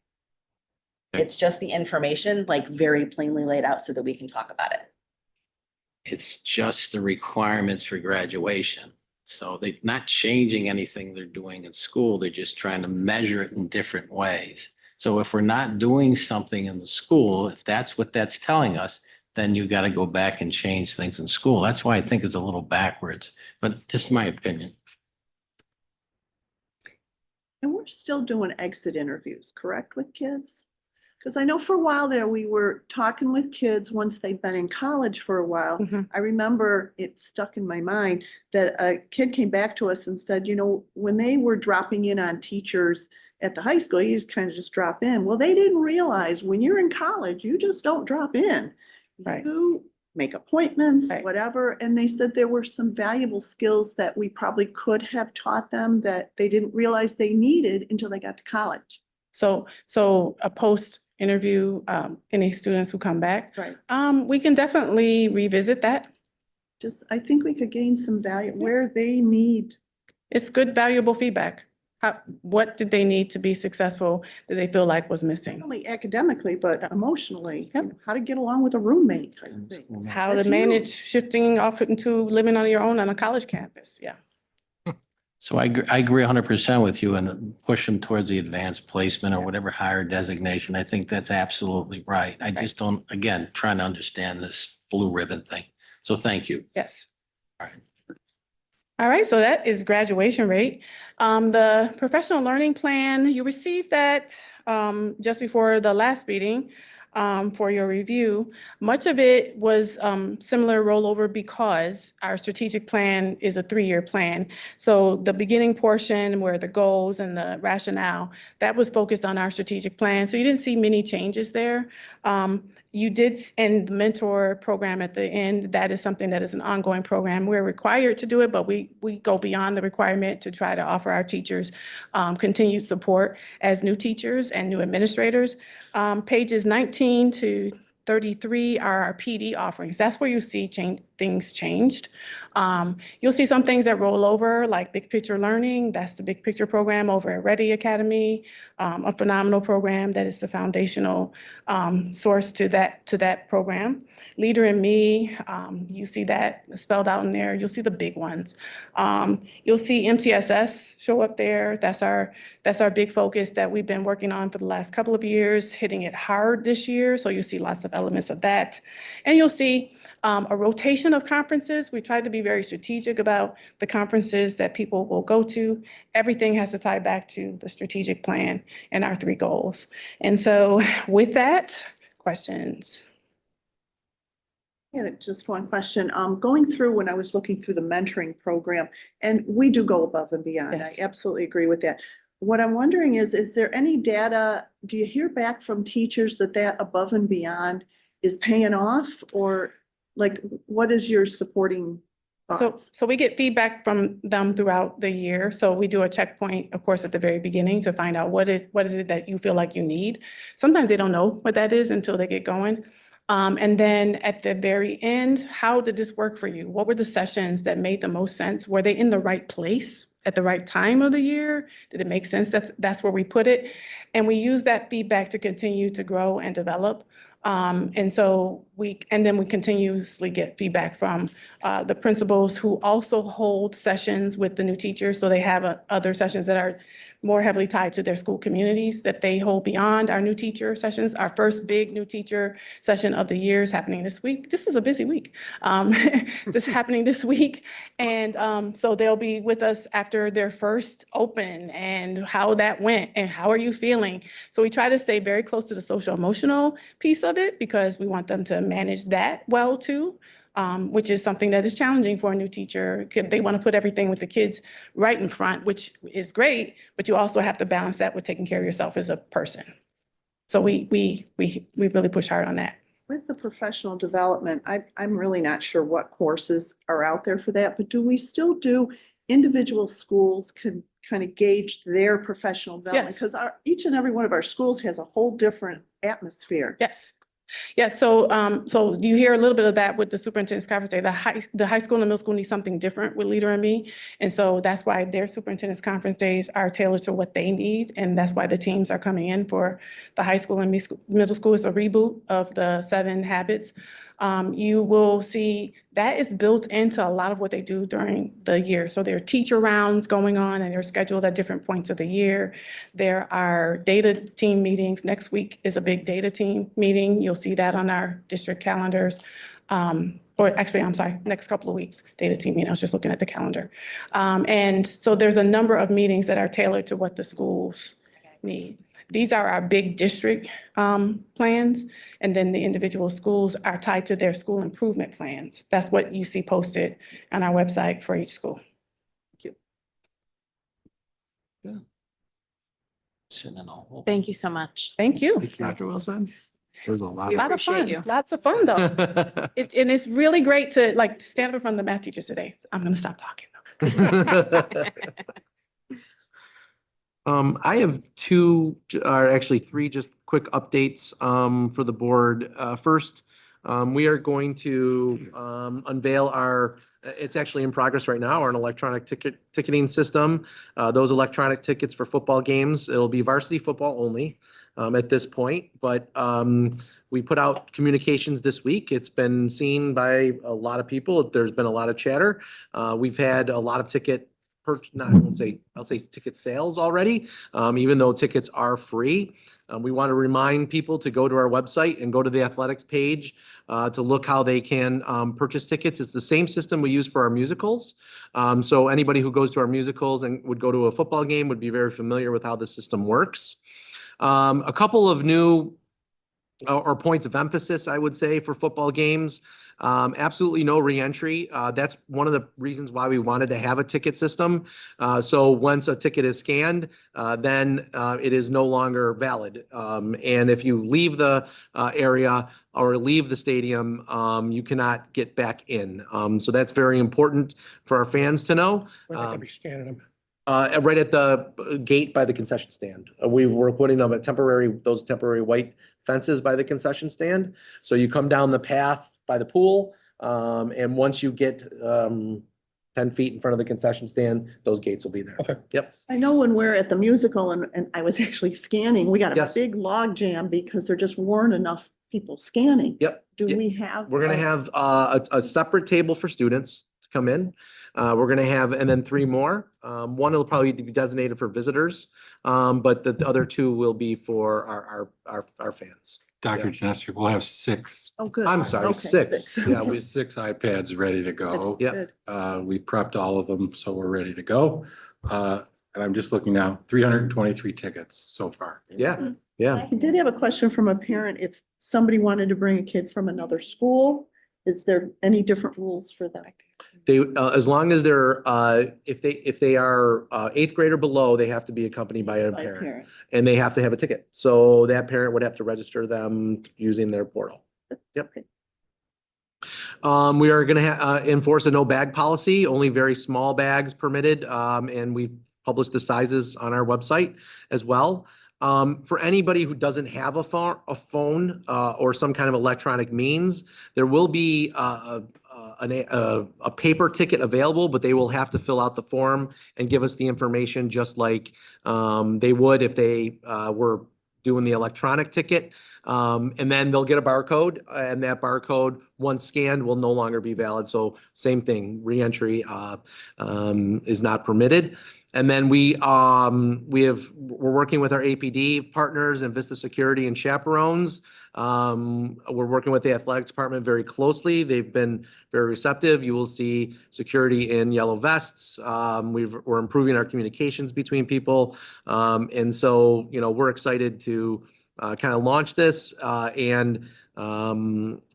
Okay. It's just the information, like very plainly laid out so that we can talk about it. it's just the requirements for graduation. So they're not changing anything they're doing in school. They're just trying to measure it in different ways. So if we're not doing something in the school, if that's what that's telling us, then you got to go back and change things in school. That's why I think it's a little backwards, but just my opinion. And we're still doing exit interviews, correct, with kids? Because I know for a while there, we were talking with kids once they'd been in college for a while. Mhm. I remember it stuck in my mind that a kid came back to us and said, when they were dropping in on teachers at the high school, you kind of just drop in. Well, they didn't realize when you're in college, you just don't drop in. Right. You make appointments, Right. whatever. And they said there were some valuable skills that we probably could have taught them that they didn't realize they needed until they got to college. So a post-interview, any students who come back, Right. we can definitely revisit that. I think we could gain some value where they need It's good, valuable feedback. What did they need to be successful that they feel like was Not missing? only academically, but emotionally, Yep. how to get along with a roommate type of thing. How That's to manage huge. shifting off into living on your own on a college campus. Yeah. So I agree 100% with you and push them towards the advanced placement or whatever higher designation. I think that's absolutely right. I just don't, again, trying to understand this blue ribbon thing. So thank you. Yes. All right. All right, so that is graduation rate. The professional learning plan, you received that just before the last meeting for your review. Much of it was similar rollover because our strategic plan is a 3-year plan. So the beginning portion where the goals and the rationale, that was focused on our strategic plan. So you didn't see many changes there. You did, and the mentor program at the end, that is something that is an ongoing program. We're required to do it, but we go beyond the requirement to try to offer our teachers continued support as new teachers and new administrators. Pages 19 to 33 are our PD offerings. That's where you see things changed. You'll see some things that roll over, like Big Picture Learning. That's the Big Picture program over at Ready Academy, a phenomenal program that is the foundational source to that program. Leader in Me, you see that spelled out in there. You'll see the big ones. You'll see MTSS show up there. That's our big focus that we've been working on for the last couple of years, hitting it hard this year. So you'll see lots of elements of that. And you'll see a rotation of conferences. We tried to be very strategic about the conferences that people will go to. Everything has to tie back to the strategic plan and our 3 goals. And so with that, questions? Yeah, just one question. Going through, when I was looking through the mentoring program, and we do go above and beyond. I Yes. absolutely agree with that. What I'm wondering is there any data, do you hear back from teachers that above and beyond is paying off? Or like, what is your supporting thoughts? So we get feedback from them throughout the year. So we do a checkpoint, of course, at the very beginning to find out what is it that you feel like you need. Sometimes they don't know what that is until they get going. And then at the very end, how did this work for you? What were the sessions that made the most sense? Were they in the right place at the right time of the year? Did it make sense that that's where we put it? And we use that feedback to continue to grow and develop. And then we continuously get feedback from the principals who also hold sessions with the new teachers. So they have other sessions that are more heavily tied to their school communities that they hold beyond our new teacher sessions. Our first big new teacher session of the year is happening this week. This is a busy week. This is happening this week. And so they'll be with us after their first open and how that went and how are you feeling? So we try to stay very close to the social emotional piece of it because we want them to manage that well too. Which is something that is challenging for a new teacher. They want to put everything with the kids right in front, which is great, but you also have to balance that with taking care of yourself as a person. So we really push hard on that. With the professional development, I'm really not sure what courses are out there for that, but do we still do individual schools can kind of gauge their professional development? Yes. Because each and every one of our schools has a whole different atmosphere. Yes. Yeah, so you hear a little bit of that with the superintendent's conference day. The high school and the middle school need something different with Leader in Me. And so that's why their superintendent's conference days are tailored to what they need. And that's why the teams are coming in for the high school and middle school. Is a reboot of the 7 habits. You will see that is built into a lot of what they do during the year. So there are teacher rounds going on and they're scheduled at different points of the year. There are data team meetings. Next week is a big data team meeting. You'll see that on our district calendars. Or actually, I'm sorry, next couple of weeks, data team meeting. I was just looking at the calendar. And so there's a number of meetings that are tailored to what the schools need. These are our big district plans, and then the individual schools are tied to their school improvement plans. That's what you see posted on our website for each school. Sitting in a hole. Thank you so much. Thank you. Dr. Wilson? There's a lot. A lot of appreciate fun, you. lots of fun though. And it's really great to like stand up in front of the math teachers today. I'm gonna stop talking. I have 2, or actually 3, just quick updates for the board. First, we are going to unveil our It's actually in progress right now, or an electronic ticketing system. Those electronic tickets for football games, it'll be varsity football only at this point. But we put out communications this week. It's been seen by a lot of people. There's been a lot of chatter. We've had a lot of I'll say ticket sales already, even though tickets are free. We want to remind people to go to our website and go to the athletics page to look how they can purchase tickets. It's the same system we use for our musicals. So anybody who goes to our musicals and would go to a football game would be very familiar with how the system works. A couple of new or points of emphasis, I would say, for football games. Absolutely no reentry. That's one of the reasons why we wanted to have a ticket system. So once a ticket is scanned, then it is no longer valid. And if you leave the area or leave the stadium, you cannot get back in. So that's very important for our fans to know. We're not gonna be scanning them. Right at the gate by the concession stand. We were putting them at those temporary white fences by the concession stand. So you come down the path by the pool, and once you get 10 feet in front of the concession stand, those gates will be there. Okay. Yep. I know when we're at the musical and I was actually scanning, we got a Yes. big log jam because there just weren't enough people scanning. Yep. Do Yep. we have? We're gonna have a separate table for students to come in. We're gonna have, and then 3 more. One will probably be designated for visitors, but the other 2 will be for our fans. Dr. Yeah. Jester, we'll have 6, Oh, good. I'm sorry, Okay, 6. Yeah, with 6 iPads ready to go. Yeah. Good. We've prepped all of them, so we're ready to go. And I'm just looking now, 323 tickets so far. Yeah, yeah. I did have a question from a parent. If somebody wanted to bring a kid from another school, is there any different rules for that? They, as long as they're, if they are 8th grade or below, they have to be accompanied by a By parent. And they have to have a ticket. So that parent would have to register them using their portal. Yep. Okay. We are gonna enforce a no bag policy, only very small bags permitted, and we've published the sizes on our website as well. For anybody who doesn't have a phone or some kind of electronic means, there will be a paper ticket available, but they will have to fill out the form and give us the information just like they would if they were doing the electronic ticket. And then they'll get a barcode, and that barcode, once scanned, will no longer be valid. So same thing, reentry is not permitted. And then we're working with our APD partners and Vista Security and chaperones. We're working with the athletic department very closely. They've been very receptive. You will see security in yellow vests. We're improving our communications between people. And so, we're excited to kind of launch this and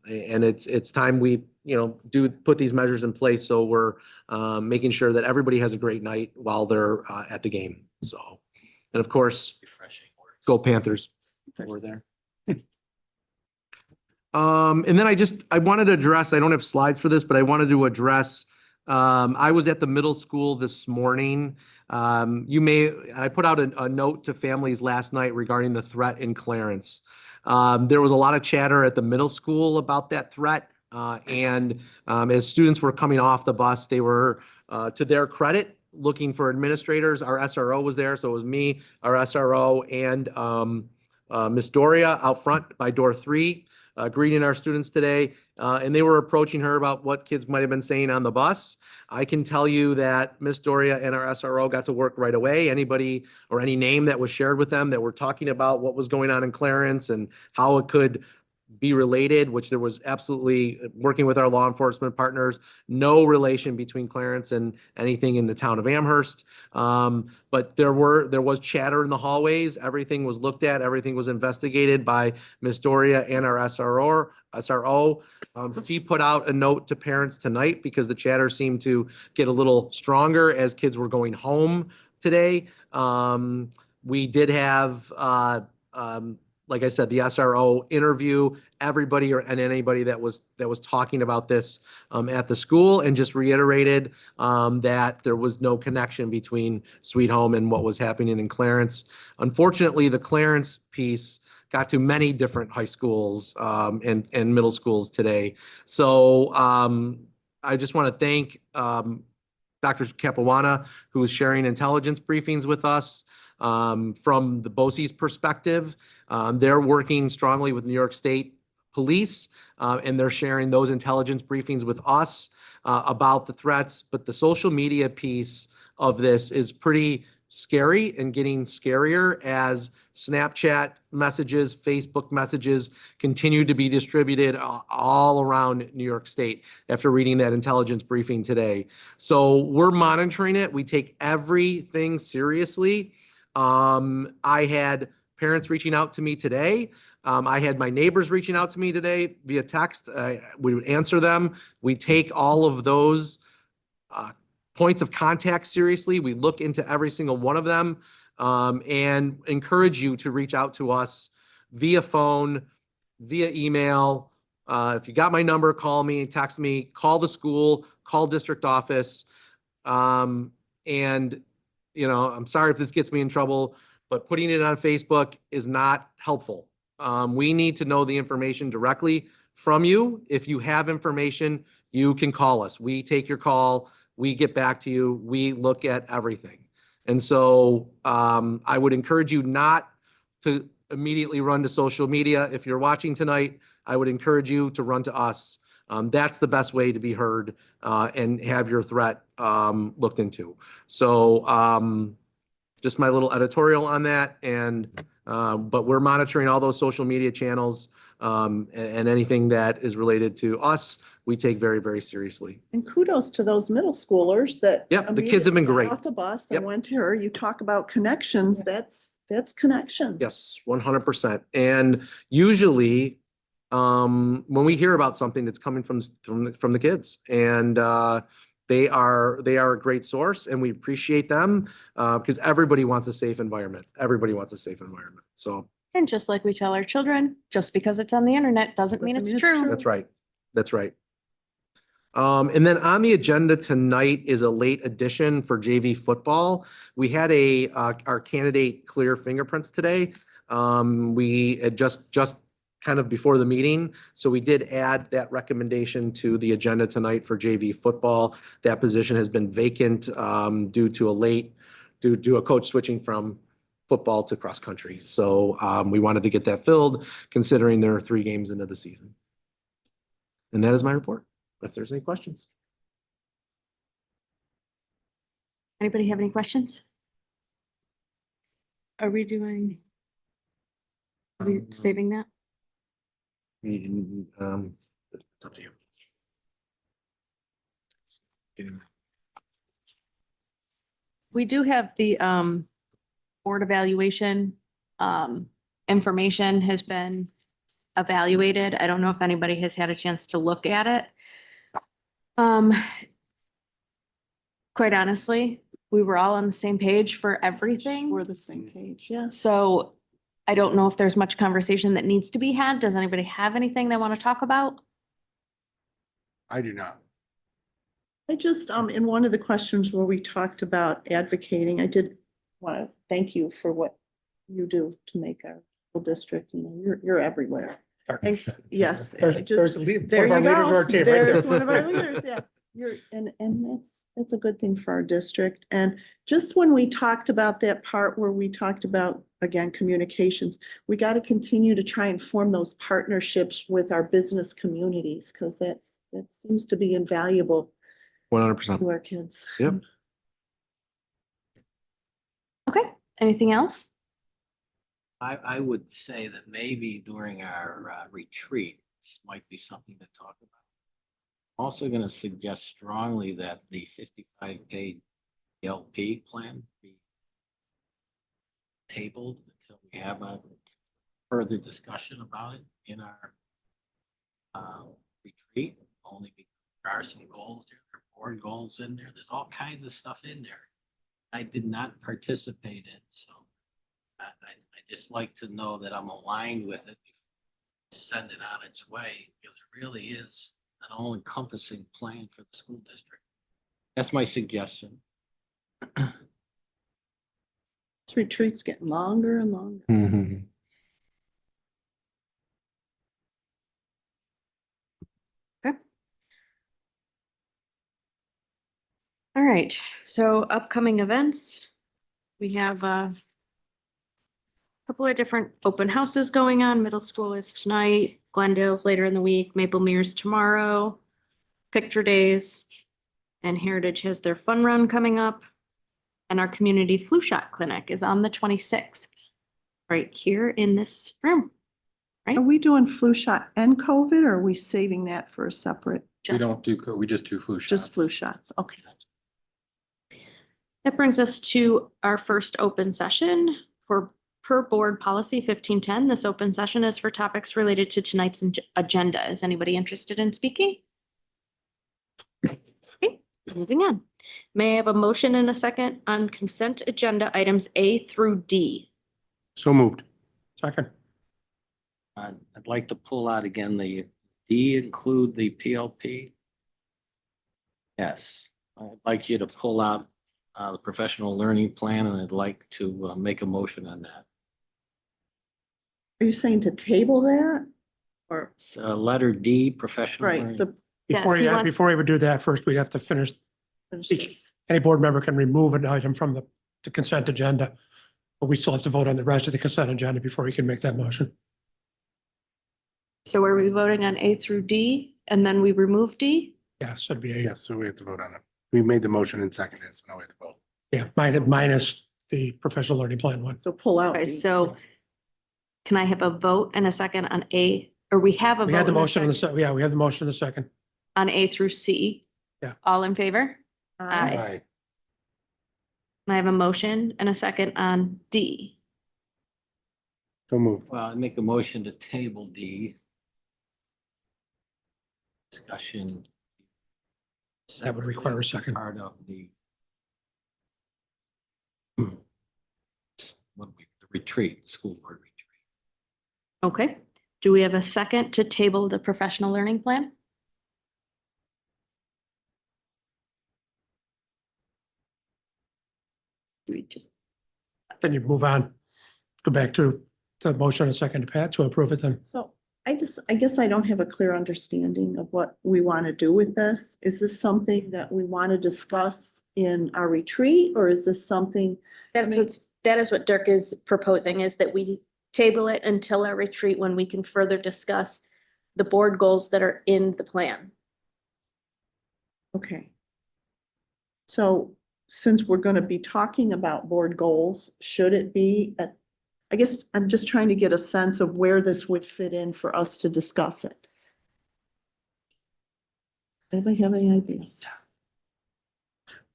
it's time we, do put these measures in place. So we're making sure that everybody has a great night while they're at the game. So, and of course, go Panthers. We're there. And then I wanted to address, I don't have slides for this, but I wanted to address, I was at the middle school this morning. I put out a note to families last night regarding the threat in Clarence. There was a lot of chatter at the middle school about that threat. And as students were coming off the bus, they were, to their credit, looking for administrators. Our SRO was there, so it was me, our SRO, and Miss Doria out front by door 3, greeting our students today. And they were approaching her about what kids might have been saying on the bus. I can tell you that Miss Doria and our SRO got to work right away. Anybody or any name that was shared with them that were talking about what was going on in Clarence and how it could be related, which there was absolutely, working with our law enforcement partners, no relation between Clarence and anything in the town of Amherst. But there was chatter in the hallways. Everything was looked at. Everything was investigated by Ms. Doria and our SRO. She put out a note to parents tonight because the chatter seemed to get a little stronger as kids were going home today. We did have, like I said, the SRO interview everybody and anybody that was talking about this at the school, and just reiterated that there was no connection between Sweet Home and what was happening in Clarence. Unfortunately, the Clarence piece got to many different high schools and middle schools today. So I just want to thank Dr. Capuana, who is sharing intelligence briefings with us. From the BOCES perspective, they're working strongly with New York State Police, and they're sharing those intelligence briefings with us about the threats. But the social media piece of this is pretty scary and getting scarier as Snapchat messages, Facebook messages continue to be distributed all around New York State after reading that intelligence briefing today. So we're monitoring it. We take everything seriously. I had parents reaching out to me today. I had my neighbors reaching out to me today via text. We would answer them. We take all of those points of contact seriously. We look into every single one of them, and encourage you to reach out to us via phone, via email. If you got my number, call me, text me, call the school, call district office. And, you know, I'm sorry if this gets me in trouble, but putting it on Facebook is not helpful. We need to know the information directly from you. If you have information, you can call us. We take your call. We get back to you. We look at everything. And so I would encourage you not to immediately run to social media. If you're watching tonight, I would encourage you to run to us. That's the best way to be heard and have your threat looked into. So just my little editorial on that. And but we're monitoring all those social media channels and anything that is related to us, we take very, very seriously. And kudos to those middle schoolers that. Yep, the kids have been immediately got great. Off the bus Yep. and went to her. You talk about connections, that's connections. Yes, 100%. And usually, when we hear about something that's coming from the kids, and they are a great source, and we appreciate them because everybody wants a safe environment. Everybody wants a safe environment. So And just like we tell our children, just because it's on the internet doesn't mean it's true. that's right. That's right. And then on the agenda tonight is a late addition for JV football. We had our candidate clear fingerprints today. We had just kind of before the meeting. So we did add that recommendation to the agenda tonight for JV football. That position has been vacant due to a coach switching from football to cross country. So we wanted to get that filled considering there are 3 games into the season. And that is my report. If there's any questions. Anybody have any questions? Are we saving that? It's up to you. We do have the board evaluation information has been evaluated. I don't know if anybody has had a chance to look at it. Quite honestly, we were all on the same page for everything. We're the same page, yes. So I don't know if there's much conversation that needs to be had. Does anybody have anything they want to talk about? I do not. I just, in one of the questions where we talked about advocating, I did want to thank you for what you do to make our school district, you know, you're everywhere. Thanks, yes. I just- One There of our you leaders of go. our team right There's there. one of our leaders, yeah. And that's a good thing for our district. And just when we talked about that part where we talked about, again, communications, we got to continue to try and form those partnerships with our business communities because that seems to be invaluable 100%. to our kids. Yep. Okay, anything else? I would say that maybe during our retreat, this might be something to talk about. Also going to suggest strongly that the 55K LP plan be tabled until we have a further discussion about it in our retreat, only because there are some goals there, there are board goals in there. There's all kinds of stuff in there. I did not participate in, so I just like to know that I'm aligned with it. Send it on its way because it really is an all-encompassing plan for the school district. That's my suggestion. This retreat's getting longer and longer. Mhm. All right, so upcoming events. We have a couple of different open houses going on. Middle school is tonight, Glendale's later in the week, Maple Mere's tomorrow, Picture Days, and Heritage has their fun run coming up. And our community flu shot clinic is on the 26th, right here in this room. Are we doing flu shot and COVID, or are we saving that for a separate? We don't do, we just do flu shots. Just flu shots, okay. That brings us to our first open session for per board policy 1510. This open session is for topics related to tonight's agenda. Is anybody interested in speaking? Okay, moving on. May I have a motion and a second on consent agenda items A through D? So moved. Second. I'd like to pull out again the D, include the PLP. Yes, I'd like you to pull out the professional learning plan, and I'd like to make a motion on that. Are you saying to table that? Or, It's letter D, professional right, learning. the, Before he you, wants- before we would do that, first we'd have to finish, finish this. any board member can remove an item from the consent agenda. But we still have to vote on the rest of the consent agenda before we can make that motion. So are we voting on A through D and then we remove D? Yes, it'd be a, Yes, so we have to vote on it. We made the motion and seconded, so now we have to vote. yeah, minus the professional learning plan one. So pull out. Okay, D. so can I have a vote and a second on A, or we have a We vote had the and a motion in the, second yeah, we have the motion in the second. on A through C? Yeah. All in favor? Aye. Aye. And I have a motion and a second on D. So moved. Well, I make a motion to table D. Discussion. That would require a second. Part of the the retreat, the school board retreat. Okay, do we have a second to table the professional learning plan? Do we just, Then you move on, go back to the motion and second to Pat to approve it then. So I guess I don't have a clear understanding of what we want to do with this. Is this something that we want to discuss in our retreat, or is this something? that is what Dirk is proposing, is that we table it until our retreat when we can further discuss the board goals that are in the plan. Okay. So since we're going to be talking about board goals, should it be I guess I'm just trying to get a sense of where this would fit in for us to discuss it. Anybody have any ideas?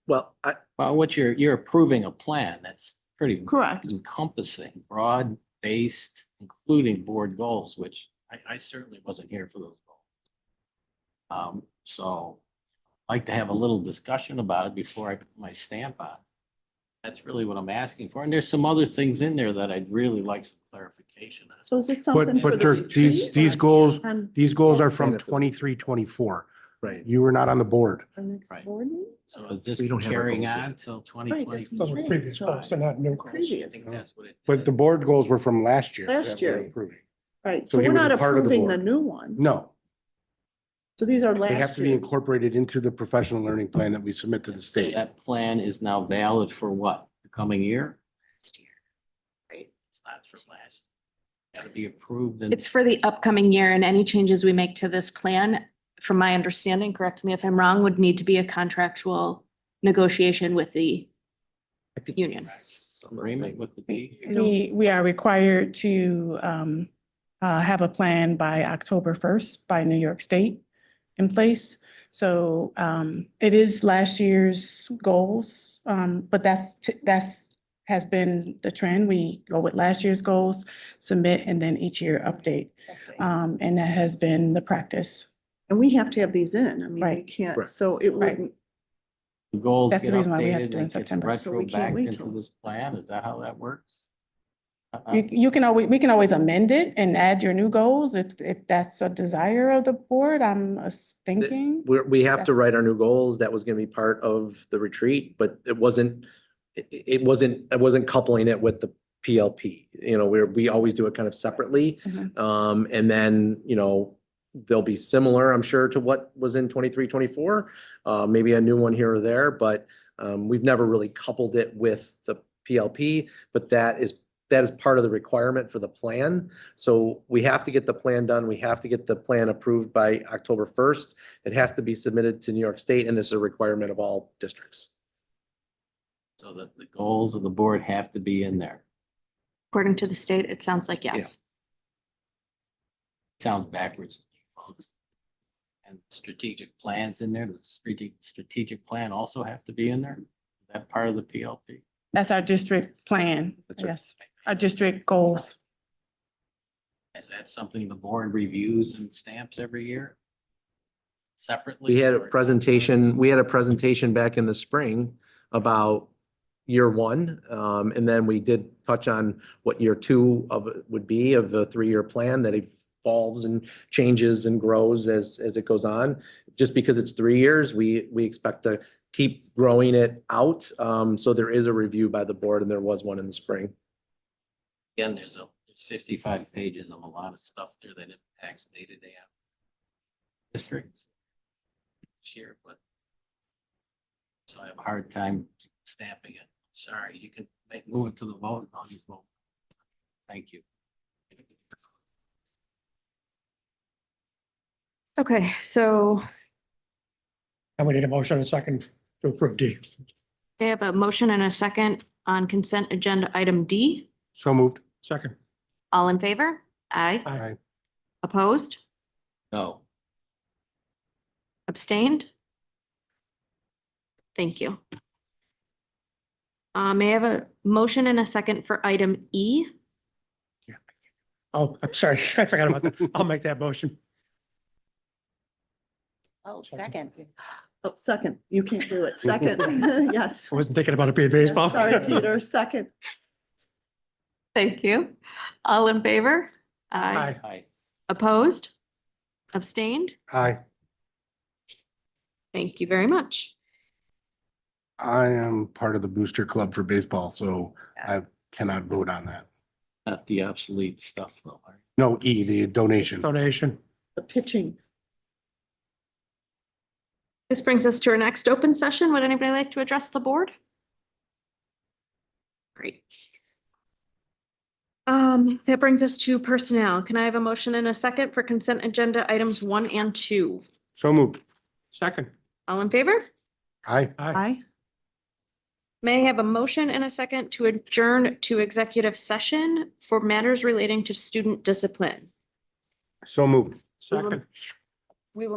Well, Well, what you're approving a plan that's pretty Correct. encompassing, broad-based, including board goals, which I certainly wasn't here for those goals. So I'd like to have a little discussion about it before I put my stamp on it. That's really what I'm asking for. And there's some other things in there that I'd really like some clarification on. So is this something for But the Dirk, these retreat? goals, On these goals are from Benefit. 23-24. right. You were not on the board. our next Right. board meeting? So is this We don't have our carrying goals yet. on till Right, twenty that's twenty-four? what So I'm saying. previous goals and not new goals. I Previous. think that's what it. But the board goals were from last year. Last that we're year. approving. Right, So so he we're was not a part of the approving the board. new ones. No, So these are they have last to be year. incorporated into the professional learning plan that we submit to the state. That plan is now valid for what, the coming year? Last year. Right. It's not for last. Got to be approved and. It's for the upcoming year, and any changes we make to this plan, from my understanding, correct me if I'm wrong, would need to be a contractual negotiation with the I think union. some Agreement with the P. We are required to have a plan by October 1st by New York State in place. So it is last year's goals, but that's has been the trend. We go with last year's goals, submit, and then each year update. And that has been the practice. And we have to have these in. I mean, we Right. can't, Right. so it Right. wouldn't, The goals That's the get reason why we have to updated do it in and gets September. So retro we can't back wait into till- this plan. Is that how that works? You can always, we can always amend it and add your new goals if that's a desire of the board, I'm thinking. We have to Yes. write our new goals. That was gonna be part of the retreat, but it wasn't coupling it with the PLP. You know, we always do it kind of separately. Mhm. And then, you know, they'll be similar, I'm sure, to what was in 23-24. Maybe a new one here or there, but we've never really coupled it with the PLP, but that is part of the requirement for the plan. So we have to get the plan done. We have to get the plan approved by October 1st. It has to be submitted to New York State, and this is a requirement of all districts. So that the goals of the board have to be in there. According to the state, it sounds like yes. Sounds backwards, folks. And strategic plans in there, the strategic plan also have to be in there? Is that part of the PLP? That's our district plan. That's right. Yes, our district goals. Is that something the board reviews and stamps every year? Separately? We had a or- presentation back in the spring about year one. And then we did touch on what year two of it would be of the 3-year plan that evolves and changes and grows as it goes on. Just because it's 3 years, we expect to keep growing it out. So there is a review by the board, and there was one in the spring. Again, there's 55 pages of a lot of stuff there that impacts day-to-day districts. Sure, but so I have a hard time stamping it. Sorry, you can move it to the vote. I'll just vote. Thank you. Okay, so And we need a motion and a second to approve D. I have a motion and a second on consent agenda item D. So moved. Second. All in favor? Aye. Aye. Opposed? No, Abstained? Thank you. May I have a motion and a second for item E? Oh, I'm sorry. I forgot about that. I'll make that motion. Oh, second. Oh, second, you can't do it. Second, yes. I wasn't thinking about it being baseball. Sorry, Peter, second. Thank you. All in favor? Aye. I, Opposed? Abstained? Aye. Thank you very much. I am part of the booster club for baseball, so I cannot vote on that. not the obsolete stuff though. right? No, E, the donation. Donation. The pitching. This brings us to our next open session. Would anybody like to address the board? Great. That brings us to personnel. Can I have a motion and a second for consent agenda items 1 and 2? So moved. Second. All in favor? Aye. Aye. May I have a motion and a second to adjourn to executive session for matters relating to student discipline? So moved. Second. We will